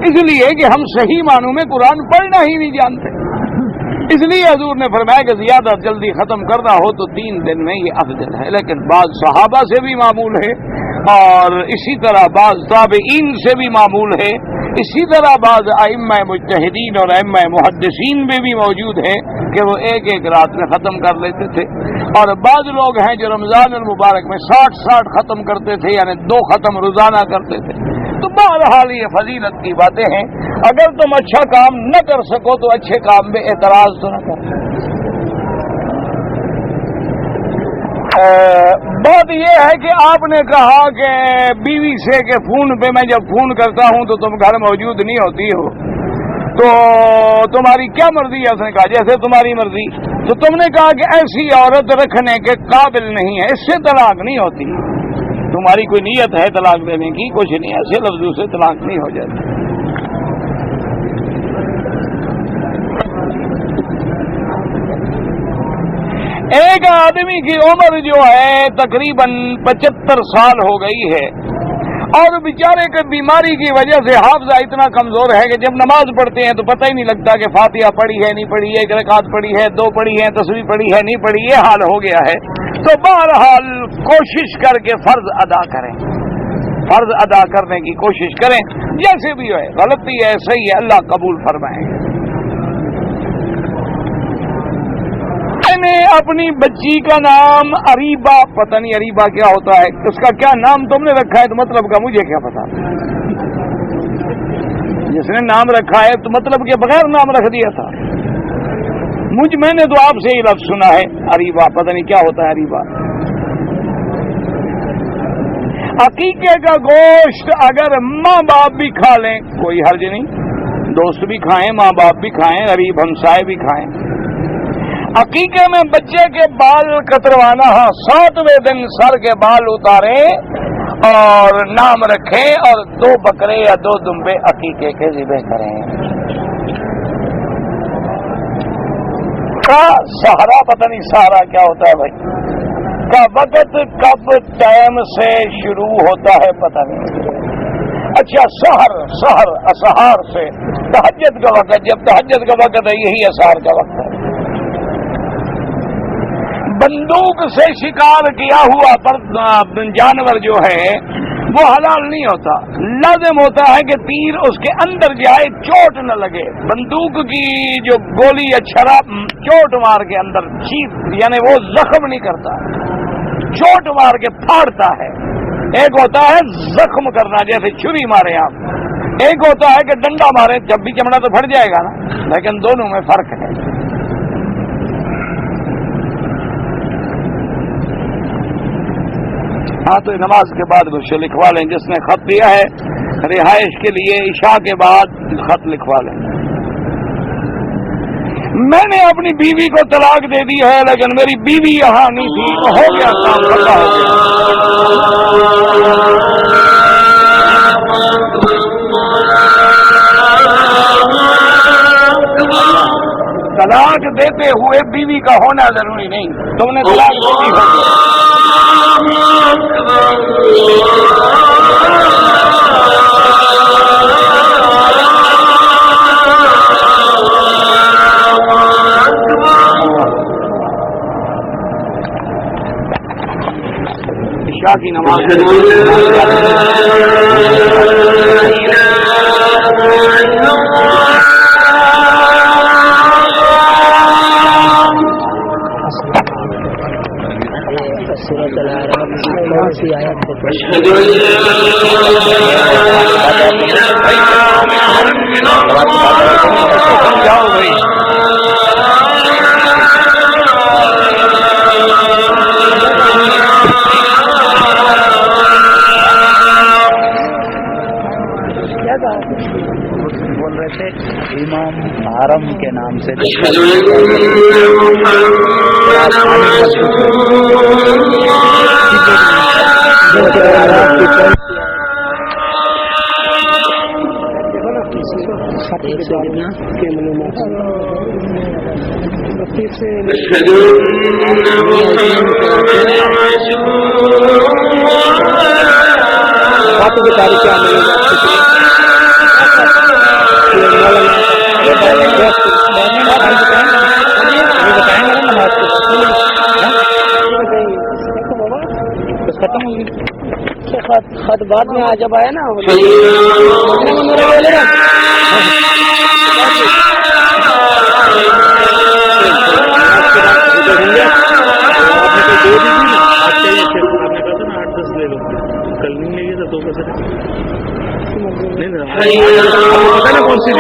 Speaker 1: اس لیے کہ ہم صحیح معنوں میں قرآن پڑھنا ہی نہیں جانتے۔ اس لیے حضور نے فرمایا کہ زیادہ جلدی ختم کرنا ہو تو 3 دن میں یہ افضل ہے۔ لیکن بعض صحابہ سے بھی معمول ہے، اور اسی طرح بعض تابعین سے بھی معمول ہے، اسی طرح بعض ائمہ مجتہدین اور ائمہ محدثین میں بھی موجود ہے کہ وہ ایک ایک رات میں ختم کر لیتے تھے، اور بعض لوگ ہیں جو رمضان المبارک میں 60 ختم کرتے تھے، یعنی 2 ختم روزانہ کرتے تھے۔ تو بہرحال یہ فضیلت کی باتیں ہیں۔ اگر تم اچھا کام نہ کر سکو تو اچھے کام میں اعتراض تو نہ کرو۔ بات یہ ہے کہ آپ نے کہا کہ بیوی سے کہ فون پہ میں جب فون کرتا ہوں تو تم گھر موجود نہیں ہوتی ہو، تو تمہاری کیا مرضی ہے؟ اس نے کہا جیسے تمہاری مرضی۔ تو تم نے کہا کہ ایسی عورت رکھنے کے قابل نہیں ہے، اس سے طلاق نہیں ہوتی۔ تمہاری کوئی نیت ہے طلاق دینے کی؟ کچھ نہیں، ایسے لفظوں سے طلاق نہیں ہو جاتی۔ ایک آدمی کی عمر جو ہے تقریباً 75 سال ہو گئی ہے، اور بیچارے کے بیماری کی وجہ سے حافظہ اتنا کمزور ہے کہ جب نماز پڑھتے ہیں تو پتہ ہی نہیں لگتا کہ فاتحہ پڑھی ہے نہیں پڑھی ہے، 1 رکعت پڑھی ہے 2 پڑھی ہے، تسبیح پڑھی ہے نہیں پڑھی، یہ حال ہو گیا ہے۔ تو بہرحال کوشش کر کے فرض ادا کریں، فرض ادا کرنے کی کوشش کریں، جیسے بھی ہے، غلطی ہے صحیح ہے، اللہ قبول فرمائے۔ میں نے اپنی بچی کا نام اریبا، پتہ نہیں اریبا کیا ہوتا ہے، اس کا کیا نام تم نے رکھا ہے تو مطلب کا مجھے کیا پتا، جس نے نام رکھا ہے تو مطلب کے بغیر نام رکھ دیا تھا۔ میں نے تو آپ سے ہی لفظ سنا ہے اریبا، پتہ نہیں کیا ہوتا ہے اریبا۔ عقیقے کا گوشت اگر ماں باپ بھی کھا لیں کوئی حرج نہیں، دوست بھی کھائیں، ماں باپ بھی کھائیں، غریب ہمسائے بھی کھائیں۔ عقیقے میں بچے کے بال کتروانا، 7ویں دن سر کے بال اتاریں اور نام رکھیں، اور 2 بکرے یا 2 دمبے عقیقے کے ذبح کریں۔ کا سہارا، پتہ نہیں سہارا کیا ہوتا ہے بھائی، کا وقت کب ٹائم سے شروع ہوتا ہے پتہ نہیں۔ اچھا سحر اسحار سے، تہجد کا وقت، جب تہجد کا وقت ہے یہی اسحار کا وقت ہے۔ بندوق سے شکار کیا ہوا پر جانور جو ہے وہ حلال نہیں ہوتا. لازم ہوتا ہے کہ تیر اس کے اندر جائے, چوٹ نہ لگے. بندوق کی جو گولی یا شراب چوٹ مار کے اندر چیز, یعنی وہ زخم نہیں کرتا, چوٹ مار کے پھاڑتا ہے. ایک ہوتا ہے زخم کرنا, جیسے چھری مارے آپ. ایک ہوتا ہے کہ ڈنڈا مارے, جب بھی چمڑا تو پھٹ جائے گا نا, لیکن دونوں میں فرق ہے. ہاں تو نماز کے بعد مجھ سے لکھوا لیں, جس نے خط دیا ہے رہائش کے لیے عشاء کے بعد خط لکھوا لیں. میں نے اپنی بیوی کو طلاق دے دی ہے, لیکن میری بیوی یہاں نہیں تھی, تو ہو گیا کام, پتہ ہو گیا. طلاق دیتے ہوئے بیوی کا ہونا ضروری نہیں, تم نے طلاق دے دی ہوگی. عشاء کی نماز
Speaker 2: بول رہے تھے امام حرم کے نام سے
Speaker 3: خط بعد میں جب آیا نا
Speaker 2: کون سی